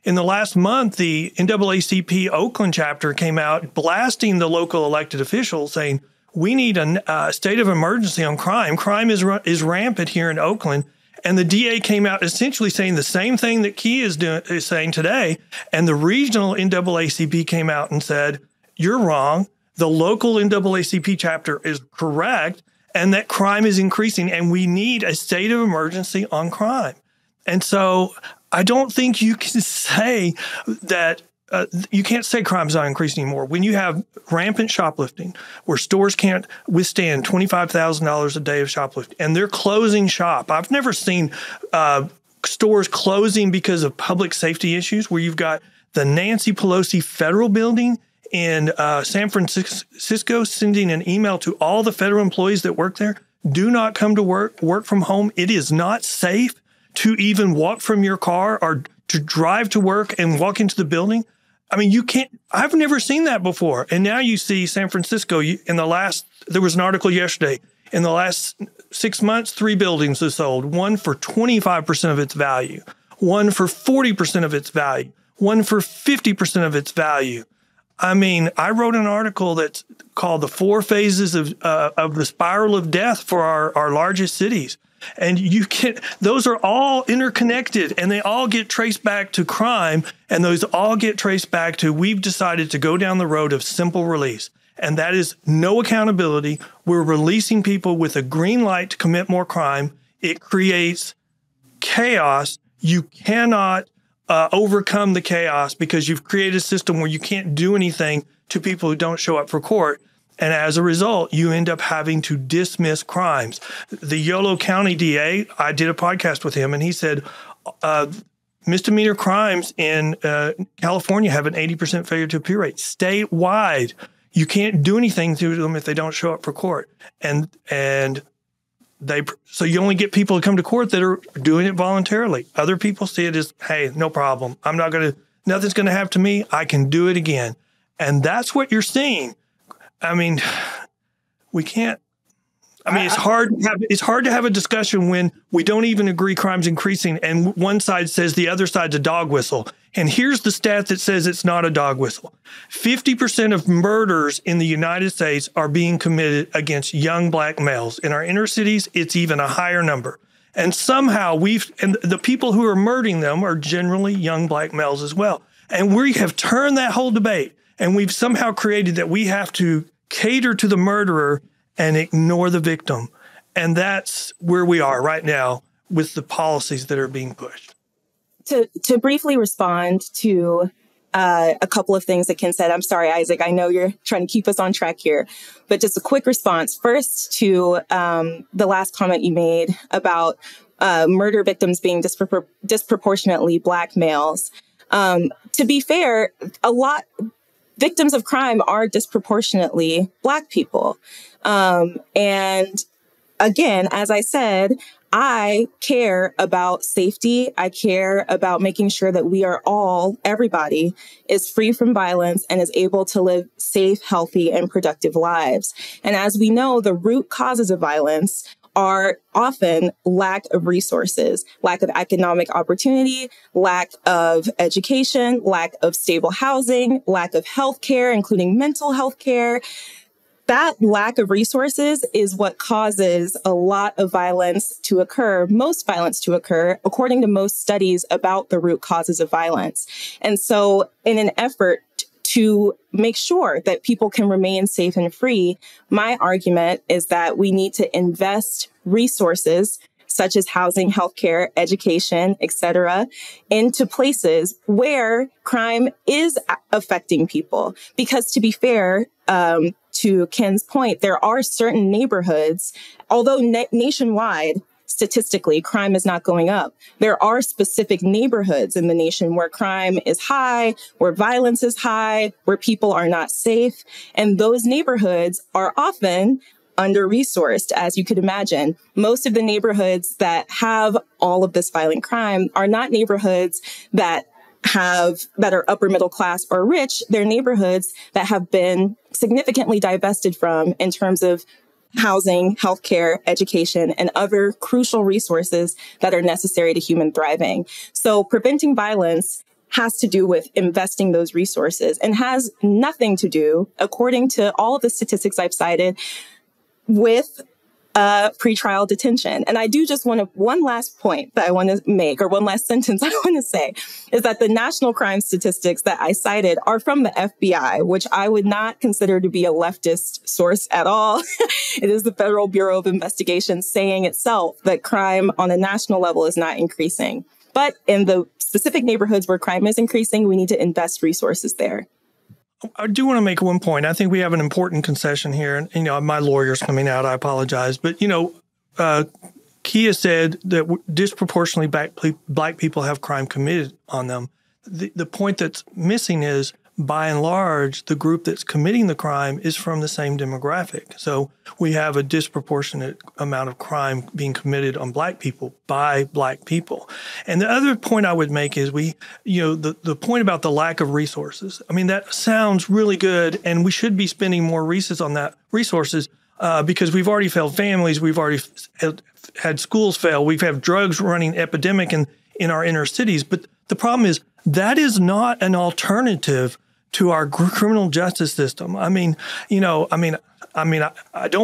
in the last month, the NAACP Oakland chapter came out blasting the local elected officials saying, we need a state of emergency on crime. Crime is rampant here in Oakland, And the DA came out essentially saying the same thing that Kiah is saying today. And the regional NAACP came out and said, you're wrong. The local NAACP chapter is correct, and that crime is increasing, and we need a state of emergency on crime. And so I don't think you can say that you can't say crime's not increasing anymore. When you have rampant shoplifting, where stores can't withstand $25,000 a day of shoplifting, and they're closing shop. I've never seen stores closing because of public safety issues, where you've got the Nancy Pelosi federal building in San Francisco sending an email to all the federal employees that work there. Do not come to work from home. It is not safe to even walk from your car or to drive to work and walk into the building. I mean, you can't, I've never seen that before. And now you see San Francisco there was an article yesterday, in the last 6 months, 3 buildings have sold, one for 25% of its value, one for 40% of its value, one for 50% of its value. I mean, I wrote an article that's called The 4 Phases of the Spiral of Death for our largest cities. And those are all interconnected, and they all get traced back to crime, and those all get traced back to, we've decided to go down the road of simple release. And that is no accountability. We're releasing people with a green light to commit more crime. It creates chaos. You cannot overcome the chaos because you've created a system where you can't do anything to people who don't show up for court. And as a result, you end up having to dismiss crimes. The Yolo County DA, I did a podcast with him, and he said misdemeanor crimes in California have an 80% failure to appear rate. Statewide, you can't do anything to them if they don't show up for court. So you only get people to come to court that are doing it voluntarily. Other people see it as, hey, no problem. Nothing's going to happen to me. I can do it again. And that's what you're seeing. I mean, it's hard to have a discussion when we don't even agree crime's increasing and one side says the other side's a dog whistle. And here's the stat that says it's not a dog whistle. 50% of murders in the United States are being committed against young Black males. In our inner cities, it's even a higher number. And somehow and the people who are murdering them are generally young Black males as well. And we have turned that whole debate, and we've somehow created that we have to cater to the murderer and ignore the victim. And that's where we are right now with the policies that are being pushed. To briefly respond to a couple of things that Ken said. I'm sorry, Isaac, I know you're trying to keep us on track here, but just a quick response. First to the last comment you made about murder victims being disproportionately Black males. To be fair, victims of crime are disproportionately Black people. And again, as I said, I care about safety. I care about making sure that everybody is free from violence and is able to live safe, healthy, and productive lives. And as we know, the root causes of violence are often lack of resources, lack of economic opportunity, lack of education, lack of stable housing, lack of health care, including mental health care. That lack of resources is what causes a lot of violence to occur, most violence to occur, according to most studies about the root causes of violence. And so in an effort to make sure that people can remain safe and free, my argument is that we need to invest resources such as housing, healthcare, education, etc., into places where crime is affecting people. Because to be fair, to Ken's point, there are certain neighborhoods, although nationwide, statistically, crime is not going up. There are specific neighborhoods in the nation where crime is high, where violence is high, where people are not safe. And those neighborhoods are often under-resourced, as you could imagine. Most of the neighborhoods that have all of this violent crime are not neighborhoods that are upper middle class or rich. They're neighborhoods that have been significantly divested from in terms of housing, healthcare, education, and other crucial resources that are necessary to human thriving. So preventing violence has to do with investing those resources and has nothing to do, according to all of the statistics I've cited, with pretrial detention. And I do just one last point that I want to make, or one last sentence I want to say, is that the national crime statistics that I cited are from the FBI, which I would not consider to be a leftist source at all. It is the Federal Bureau of Investigation saying itself that crime on a national level is not increasing. But in the specific neighborhoods where crime is increasing, we need to invest resources there. I do want to make one point. I think we have an important concession here. And, my lawyer's coming out. I apologize. But, Kiah said that disproportionately black people have crime committed on them. The point that's missing is, by and large, the group that's committing the crime is from the same demographic. So we have a disproportionate amount of crime being committed on black people by black people. And the other point I would make is the point about the lack of resources. I mean, that sounds really good, and we should be spending more resources because we've already failed families. We've already had schools fail. We've had drugs running epidemic in our inner cities. But the problem is that is not an alternative to our criminal justice system. I don't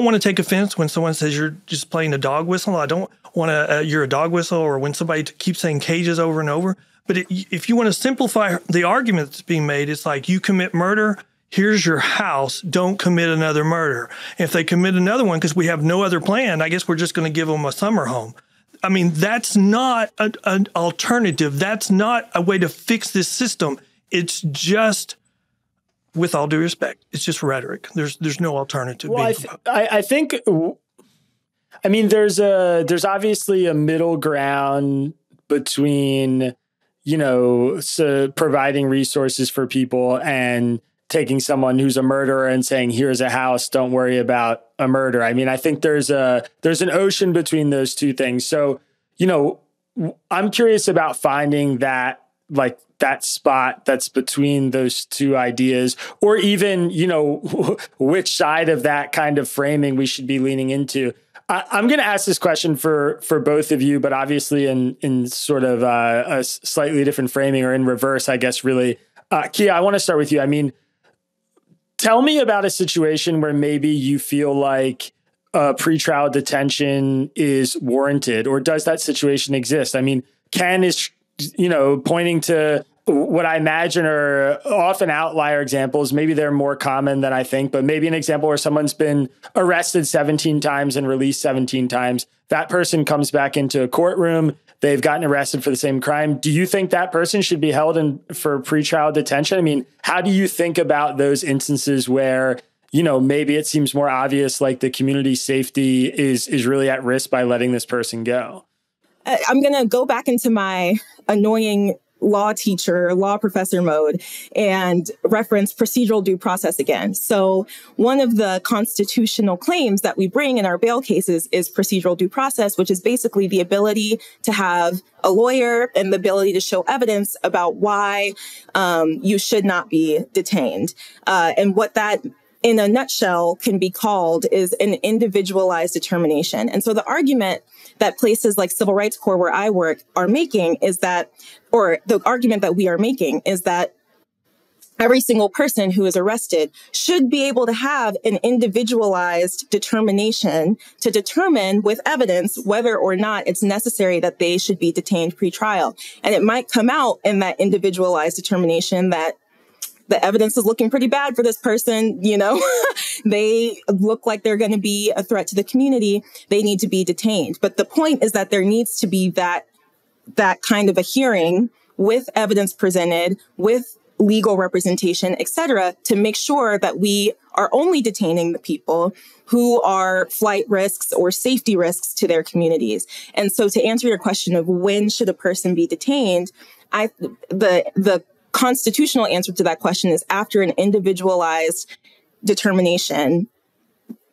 want to take offense when someone says you're just playing a dog whistle. I don't want to, you're a dog whistle, or when somebody keeps saying cages over and over. But if you want to simplify the argument that's being made, it's like, you commit murder, here's your house, don't commit another murder. If they commit another one because we have no other plan, I guess we're just going to give them a summer home. I mean, that's not an alternative. That's not a way to fix this system. It's just, with all due respect, it's just rhetoric. There's no alternative. Well, I think, there's obviously a middle ground between, providing resources for people and taking someone who's a murderer and saying, here's a house, don't worry about a murder. I mean, I think there's an ocean between those two things. So, I'm curious about finding that spot that's between those two ideas, or even, which side of that kind of framing we should be leaning into. I'm going to ask this question for both of you, but obviously in sort of a slightly different framing, or in reverse, I guess, really. Kiah, I want to start with you. I mean, tell me about a situation where maybe you feel like pretrial detention is warranted, or does that situation exist? I mean, Ken is, pointing to what I imagine are often outlier examples. Maybe they're more common than I think, but maybe an example where someone's been arrested 17 times and released 17 times. That person comes back into a courtroom. They've gotten arrested for the same crime. Do you think that person should be held for pretrial detention? I mean, how do you think about those instances where, maybe it seems more obvious, like the community safety is really at risk by letting this person go? I'm going to go back into my annoying law professor mode and reference procedural due process again. So one of the constitutional claims that we bring in our bail cases is procedural due process, which is basically the ability to have a lawyer and the ability to show evidence about why you should not be detained. And what that, in a nutshell, can be called is an individualized determination. And so the argument that places like Civil Rights Corp, where I work, are making is that, or the argument that we are making is that every single person who is arrested should be able to have an individualized determination to determine with evidence whether or not it's necessary that they should be detained pre-trial. And it might come out in that individualized determination that the evidence is looking pretty bad for this person. They look like they're going to be a threat to the community. They need to be detained. But the point is that there needs to be that kind of a hearing with evidence presented, with legal representation, et cetera, to make sure that we are only detaining the people who are flight risks or safety risks to their communities. And so to answer your question of when should a person be detained, the constitutional answer to that question is after an individualized determination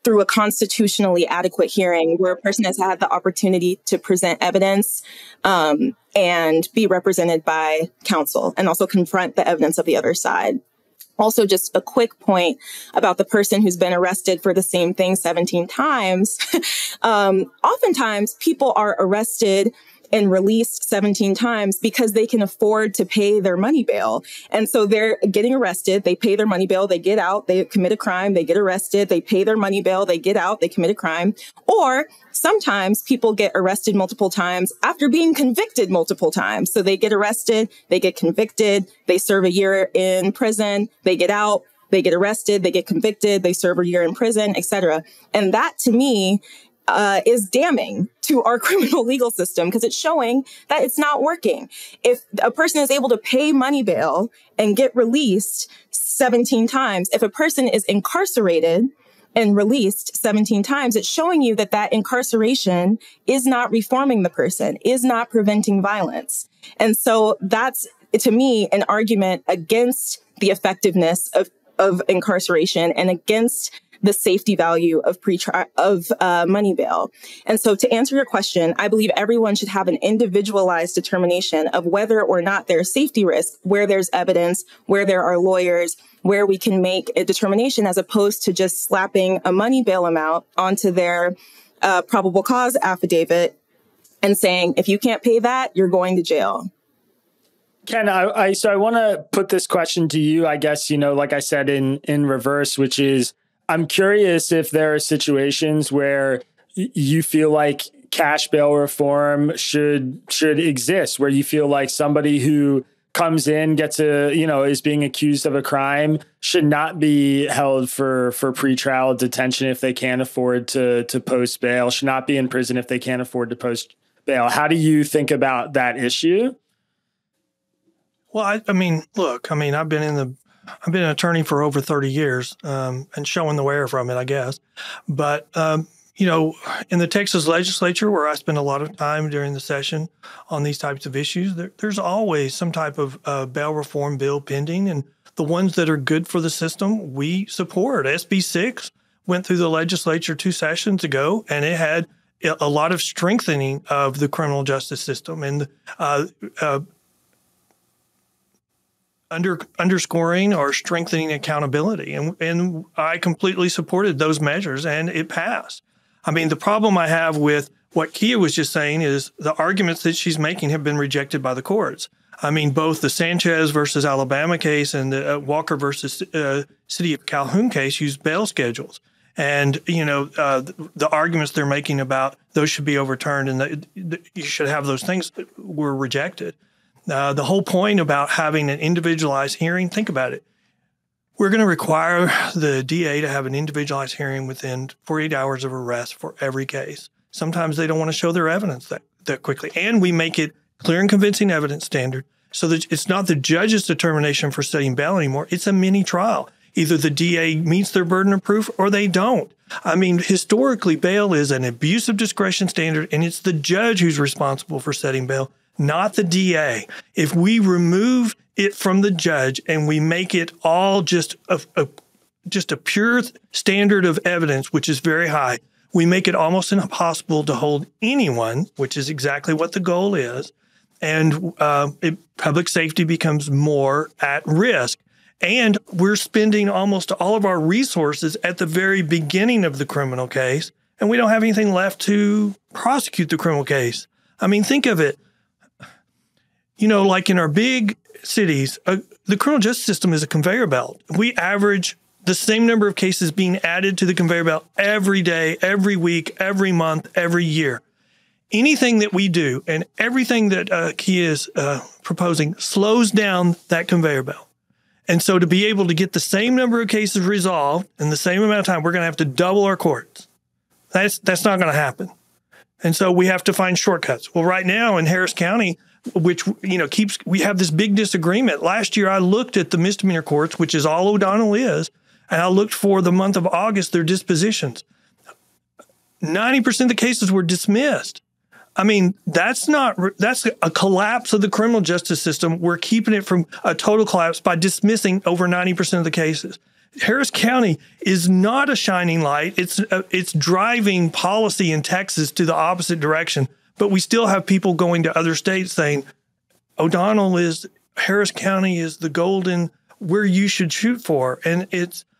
through a constitutionally adequate hearing where a person has had the opportunity to present evidence and be represented by counsel and also confront the evidence of the other side. Also, just a quick point about the person who's been arrested for the same thing 17 times. Oftentimes, people are arrested and released 17 times because they can afford to pay their money bail. And so they're getting arrested. They pay their money bail. They get out. They commit a crime. They get arrested. They pay their money bail. They get out. They commit a crime. Or sometimes people get arrested multiple times after being convicted multiple times. So they get arrested. They get convicted. They serve a year in prison. They get out. They get arrested. They get convicted. They serve a year in prison, etc. And that, to me, is damning to our criminal legal system because it's showing that it's not working. If a person is able to pay money bail and get released 17 times, if a person is incarcerated and released 17 times, it's showing you that that incarceration is not reforming the person, is not preventing violence. And so that's, to me, an argument against the effectiveness of incarceration and against the safety value of money bail. And so to answer your question, I believe everyone should have an individualized determination of whether or not there's safety risk, where there's evidence, where there are lawyers, where we can make a determination as opposed to just slapping a money bail amount onto their probable cause affidavit and saying, if you can't pay that, you're going to jail. Ken, so I want to put this question to you, I guess, like I said, in reverse, which is, I'm curious if there are situations where you feel like cash bail reform should exist, where you feel like somebody who comes in, is being accused of a crime should not be held for pretrial detention if they can't afford to post bail, should not be in prison if they can't afford to post bail. How do you think about that issue? Well, I've been an attorney for over 30 years, and showing the wear from it, I guess. But, in the Texas legislature, where I spend a lot of time during the session on these types of issues, there's always some type of bail reform bill pending. And the ones that are good for the system, we support. SB 6 went through the legislature 2 sessions ago, and it had a lot of strengthening of the criminal justice system and underscoring or strengthening accountability. And I completely supported those measures, and it passed. I mean, the problem I have with what Kiah was just saying is the arguments that she's making have been rejected by the courts. I mean, both the Sanchez versus Alabama case and the Walker versus City of Calhoun case used bail schedules. And, the arguments they're making about those should be overturned and you should have those things were rejected. The whole point about having an individualized hearing, think about it. We're going to require the DA to have an individualized hearing within 48 hours of arrest for every case. Sometimes they don't want to show their evidence that quickly. And we make it clear and convincing evidence standard so that it's not the judge's determination for setting bail anymore. It's a mini trial. Either the DA meets their burden of proof or they don't. I mean, historically, bail is an abuse of discretion standard, and it's the judge who's responsible for setting bail, not the DA. If we remove it from the judge and we make it all just a pure standard of evidence, which is very high, we make it almost impossible to hold anyone, which is exactly what the goal is, and public safety becomes more at risk. And we're spending almost all of our resources at the very beginning of the criminal case, and we don't have anything left to prosecute the criminal case. I mean, think of it. Like in our big cities, the criminal justice system is a conveyor belt. We average the same number of cases being added to the conveyor belt every day, every week, every month, every year. Anything that we do and everything that Kiah is proposing slows down that conveyor belt. And so to be able to get the same number of cases resolved in the same amount of time, we're going to have to double our courts. That's not going to happen. And so we have to find shortcuts. Well, right now in Harris County, which, we have this big disagreement. Last year, I looked at the misdemeanor courts, which is all O'Donnell is, and I looked for the month of August, their dispositions. 90% of the cases were dismissed. I mean, that's a collapse of the criminal justice system. We're keeping it from a total collapse by dismissing over 90% of the cases. Harris County is not a shining light. It's driving policy in Texas to the opposite direction. But we still have people going to other states saying, Harris County is the golden where you should shoot for. And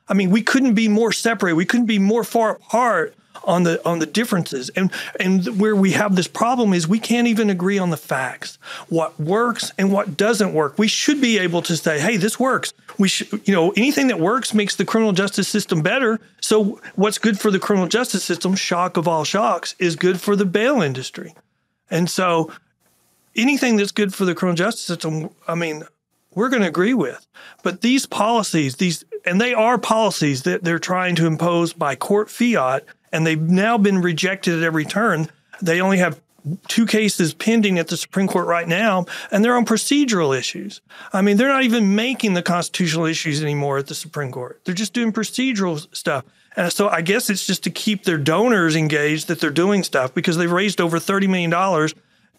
we couldn't be more separated. We couldn't be more far apart on the differences. And where we have this problem is we can't even agree on the facts, what works and what doesn't work. We should be able to say, hey, this works. We should, anything that works makes the criminal justice system better. So what's good for the criminal justice system, shock of all shocks, is good for the bail industry. And so anything that's good for the criminal justice system, we're going to agree with. But these policies, and they are policies that they're trying to impose by court fiat, and they've now been rejected at every turn. They only have 2 cases pending at the Supreme Court right now, and they're on procedural issues. They're not even making the constitutional issues anymore at the Supreme Court. They're just doing procedural stuff. And so I guess it's just to keep their donors engaged that they're doing stuff, because they've raised over $30 million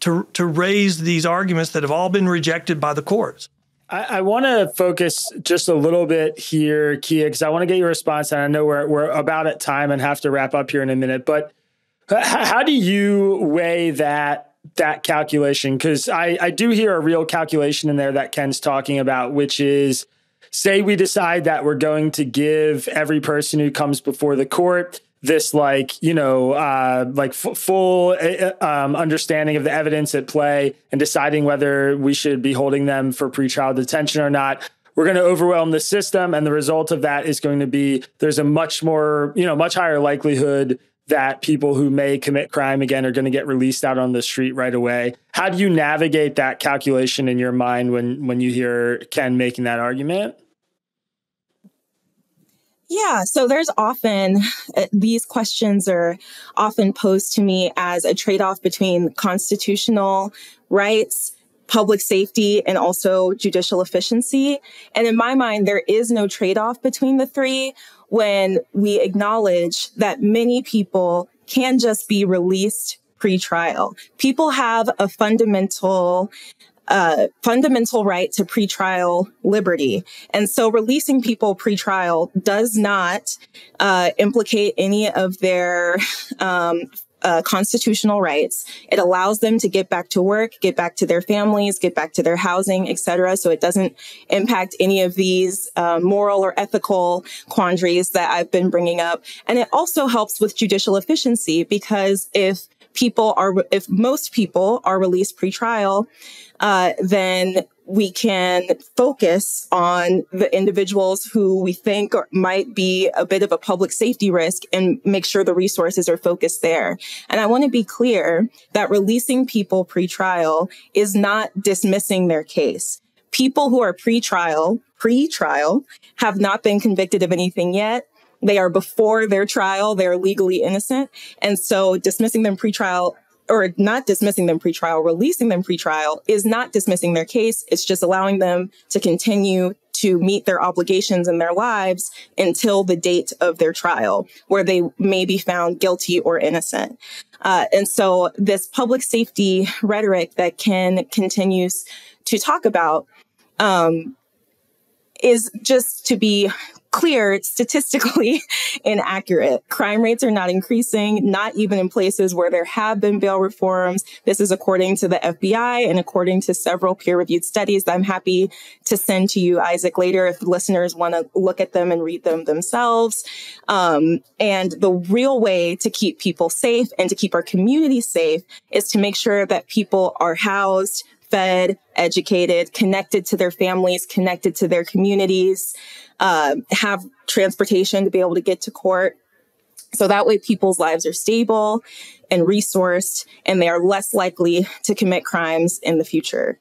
to raise these arguments that have all been rejected by the courts. I want to focus just a little bit here, Kiah, because I want to get your response. And I know we're about at time and have to wrap up here in a minute. But how do you weigh that calculation? Because I do hear a real calculation in there that Ken's talking about, which is, say we decide that we're going to give every person who comes before the court this full understanding of the evidence at play and deciding whether we should be holding them for pretrial detention or not. We're going to overwhelm the system. And the result of that is going to be there's a much higher likelihood that people who may commit crime again are going to get released out on the street right away. How do you navigate that calculation in your mind when you hear Ken making that argument? Yeah, so these questions are often posed to me as a trade-off between constitutional rights, public safety, and also judicial efficiency. And in my mind, there is no trade-off between the three when we acknowledge that many people can just be released pre-trial. People have a fundamental right to pretrial liberty. And so releasing people pretrial does not implicate any of their constitutional rights. It allows them to get back to work, get back to their families, get back to their housing, et cetera. So it doesn't impact any of these moral or ethical quandaries that I've been bringing up. And it also helps with judicial efficiency, because if most people are released pretrial, then we can focus on the individuals who we think might be a bit of a public safety risk and make sure the resources are focused there. And I want to be clear that releasing people pretrial is not dismissing their case. People who are pretrial have not been convicted of anything yet. They are before their trial. They're legally innocent. And so dismissing them pretrial, or not dismissing them pretrial, releasing them pretrial, is not dismissing their case. It's just allowing them to continue to meet their obligations in their lives until the date of their trial, where they may be found guilty or innocent. And so this public safety rhetoric that Ken continues to talk about is, just to be clear, statistically inaccurate. Crime rates are not increasing, not even in places where there have been bail reforms. This is according to the FBI and according to several peer-reviewed studies that I'm happy to send to you, Isaac, later if listeners want to look at them and read them themselves. And the real way to keep people safe and to keep our community safe is to make sure that people are housed, fed, educated, connected to their families, connected to their communities, have transportation to be able to get to court. So that way people's lives are stable and resourced, and they are less likely to commit crimes in the future.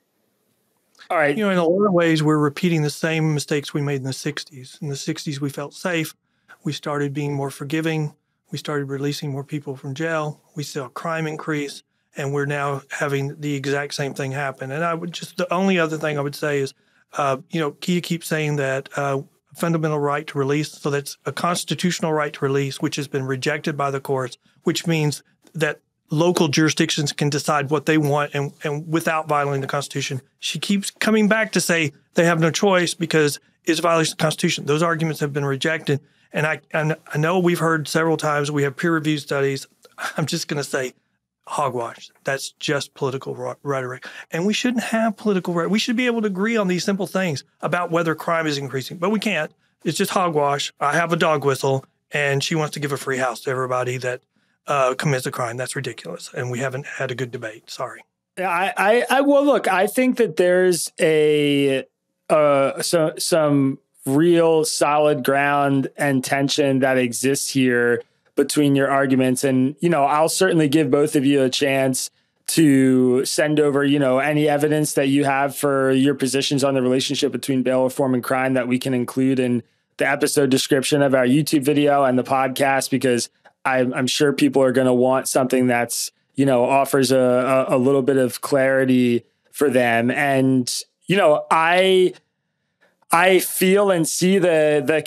All right. In a lot of ways, we're repeating the same mistakes we made in the 60s. In the 60s, we felt safe. We started being more forgiving. We started releasing more people from jail. We saw crime increase. And we're now having the exact same thing happen. And the only other thing I would say is, Kiah keeps saying that fundamental right to release. So that's a constitutional right to release, which has been rejected by the courts, which means that local jurisdictions can decide what they want and without violating the Constitution. She keeps coming back to say they have no choice because it's a violation of the Constitution. Those arguments have been rejected. And I know we've heard several times, we have peer-reviewed studies. I'm just going to say, hogwash. That's just political rhetoric. And we shouldn't have political rhetoric. We should be able to agree on these simple things about whether crime is increasing, but we can't. It's just hogwash. I have a dog whistle, and she wants to give a free house to everybody that commits a crime. That's ridiculous, and we haven't had a good debate. Sorry. Well, look, I think that there's some real solid ground and tension that exists here between your arguments. And, I'll certainly give both of you a chance to send over, any evidence that you have for your positions on the relationship between bail reform and crime that we can include in the episode description of our YouTube video and the podcast, because I'm sure people are going to want something that's, offers a little bit of clarity for them. And, I feel and see the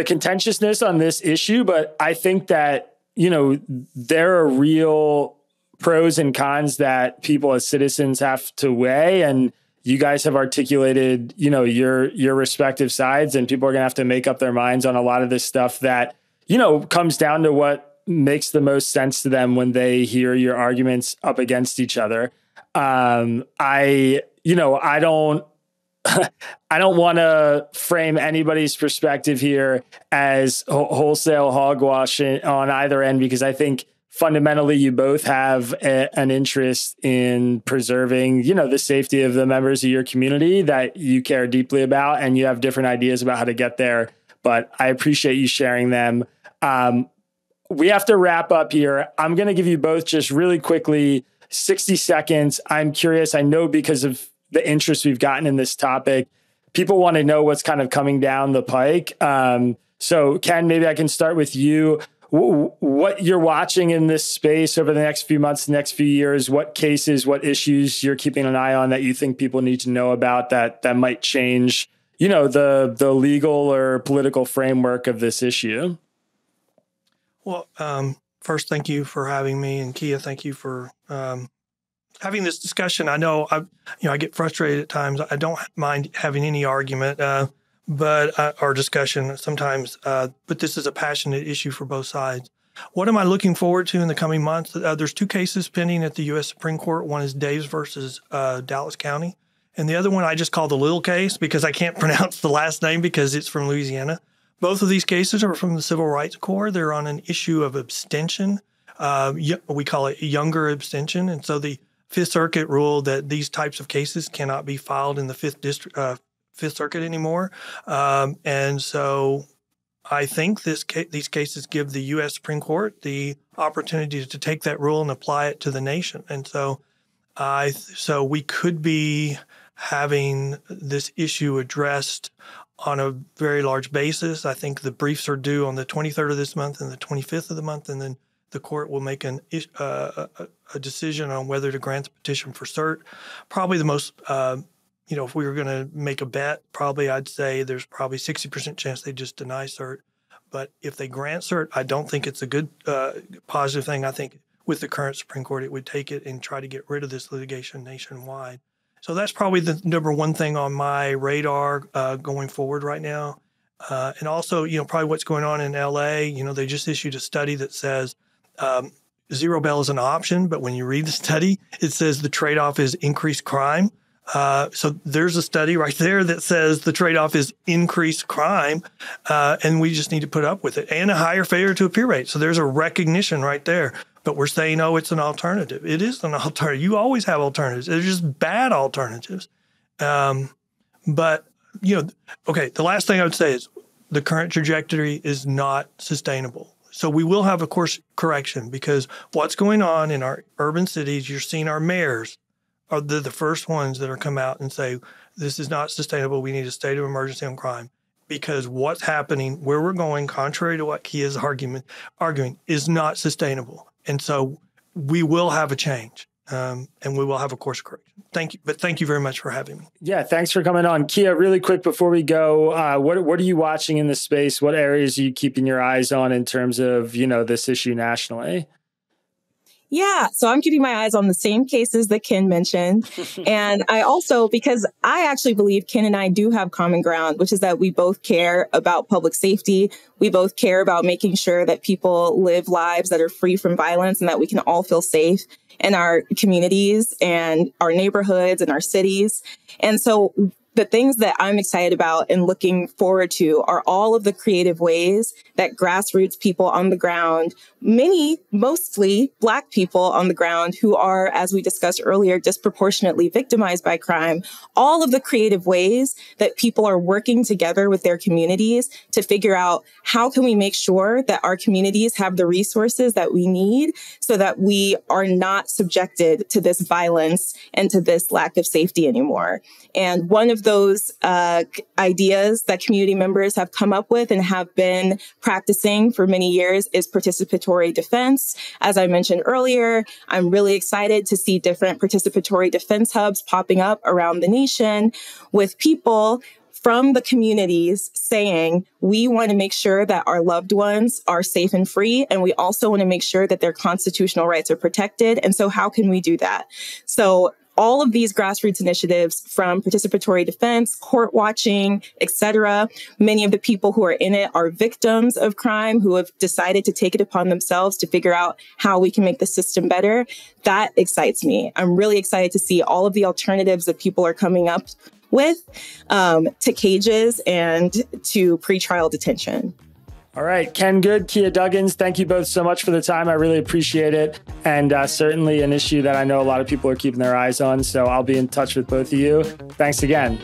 contentiousness on this issue, but I think that, there are real pros and cons that people as citizens have to weigh. And you guys have articulated, your respective sides, and people are going to have to make up their minds on a lot of this stuff that, comes down to what makes the most sense to them when they hear your arguments up against each other. I don't want to frame anybody's perspective here as wholesale hogwash on either end, because I think fundamentally you both have an interest in preserving, the safety of the members of your community that you care deeply about, and you have different ideas about how to get there. But I appreciate you sharing them. We have to wrap up here. I'm going to give you both just really quickly 60 seconds. I'm curious. I know because of the interest we've gotten in this topic, people want to know what's kind of coming down the pike. So Ken, maybe I can start with you. What you're watching in this space over the next few months, the next few years, what cases, what issues you're keeping an eye on that you think people need to know about that might change, the legal or political framework of this issue? Well, first, thank you for having me, and Kiah, thank you for having this discussion. I know I get frustrated at times. I don't mind having any argument, or discussion sometimes. But this is a passionate issue for both sides. What am I looking forward to in the coming months? There's two cases pending at the U.S. Supreme Court. One is Davis versus Dallas County, and the other one I just call the little case because I can't pronounce the last name because it's from Louisiana. Both of these cases are from the Civil Rights Corp. They're on an issue of abstention. We call it younger abstention, and so the Fifth Circuit ruled that these types of cases cannot be filed in the Fifth Circuit anymore. And so I think these cases give the U.S. Supreme Court the opportunity to take that rule and apply it to the nation. And so we could be having this issue addressed on a very large basis. I think the briefs are due on the 23rd of this month and the 25th of the month, and then the court will make a decision on whether to grant the petition for cert. Probably the most, if we were going to make a bet, probably I'd say there's probably 60% chance they just deny cert. But if they grant cert, I don't think it's a good positive thing. I think with the current Supreme Court, it would take it and try to get rid of this litigation nationwide. So that's probably the number one thing on my radar going forward right now. And also, probably what's going on in L.A., they just issued a study that says zero bail is an option, but when you read the study, it says the trade-off is increased crime. So there's a study right there that says the trade-off is increased crime, and we just need to put up with it, and a higher failure to appear rate. So there's a recognition right there. But we're saying, oh, it's an alternative. It is an alternative. You always have alternatives. They're just bad alternatives. The last thing I would say is the current trajectory is not sustainable. So we will have a course correction, because what's going on in our urban cities, you're seeing our mayors are the first ones that are come out and say, this is not sustainable. We need a state of emergency on crime. Because what's happening, where we're going, contrary to what Kiah's arguing, is not sustainable. And so we will have a change, and we will have a course correction. Thank you. But thank you very much for having me. Yeah, thanks for coming on. Kiah, really quick before we go, what are you watching in the space? What areas are you keeping your eyes on in terms of, this issue nationally? Yeah, so I'm keeping my eyes on the same cases that Ken mentioned. And I also, because I actually believe Ken and I do have common ground, which is that we both care about public safety. We both care about making sure that people live lives that are free from violence and that we can all feel safe in our communities and our neighborhoods and our cities. And so the things that I'm excited about and looking forward to are all of the creative ways that grassroots people on the ground, mostly Black people on the ground who are, as we discussed earlier, disproportionately victimized by crime, all of the creative ways that people are working together with their communities to figure out how can we make sure that our communities have the resources that we need so that we are not subjected to this violence and to this lack of safety anymore. And one of those ideas that community members have come up with and have been practicing for many years is participatory defense. As I mentioned earlier, I'm really excited to see different participatory defense hubs popping up around the nation with people from the communities saying, we want to make sure that our loved ones are safe and free. And we also want to make sure that their constitutional rights are protected. And so how can we do that? So all of these grassroots initiatives, from participatory defense, court watching, et cetera, many of the people who are in it are victims of crime who have decided to take it upon themselves to figure out how we can make the system better. That excites me. I'm really excited to see all of the alternatives that people are coming up with to cages and to pretrial detention. All right, Ken Good, Kiah Duggins, thank you both so much for the time. I really appreciate it. And certainly an issue that I know a lot of people are keeping their eyes on. So I'll be in touch with both of you. Thanks again.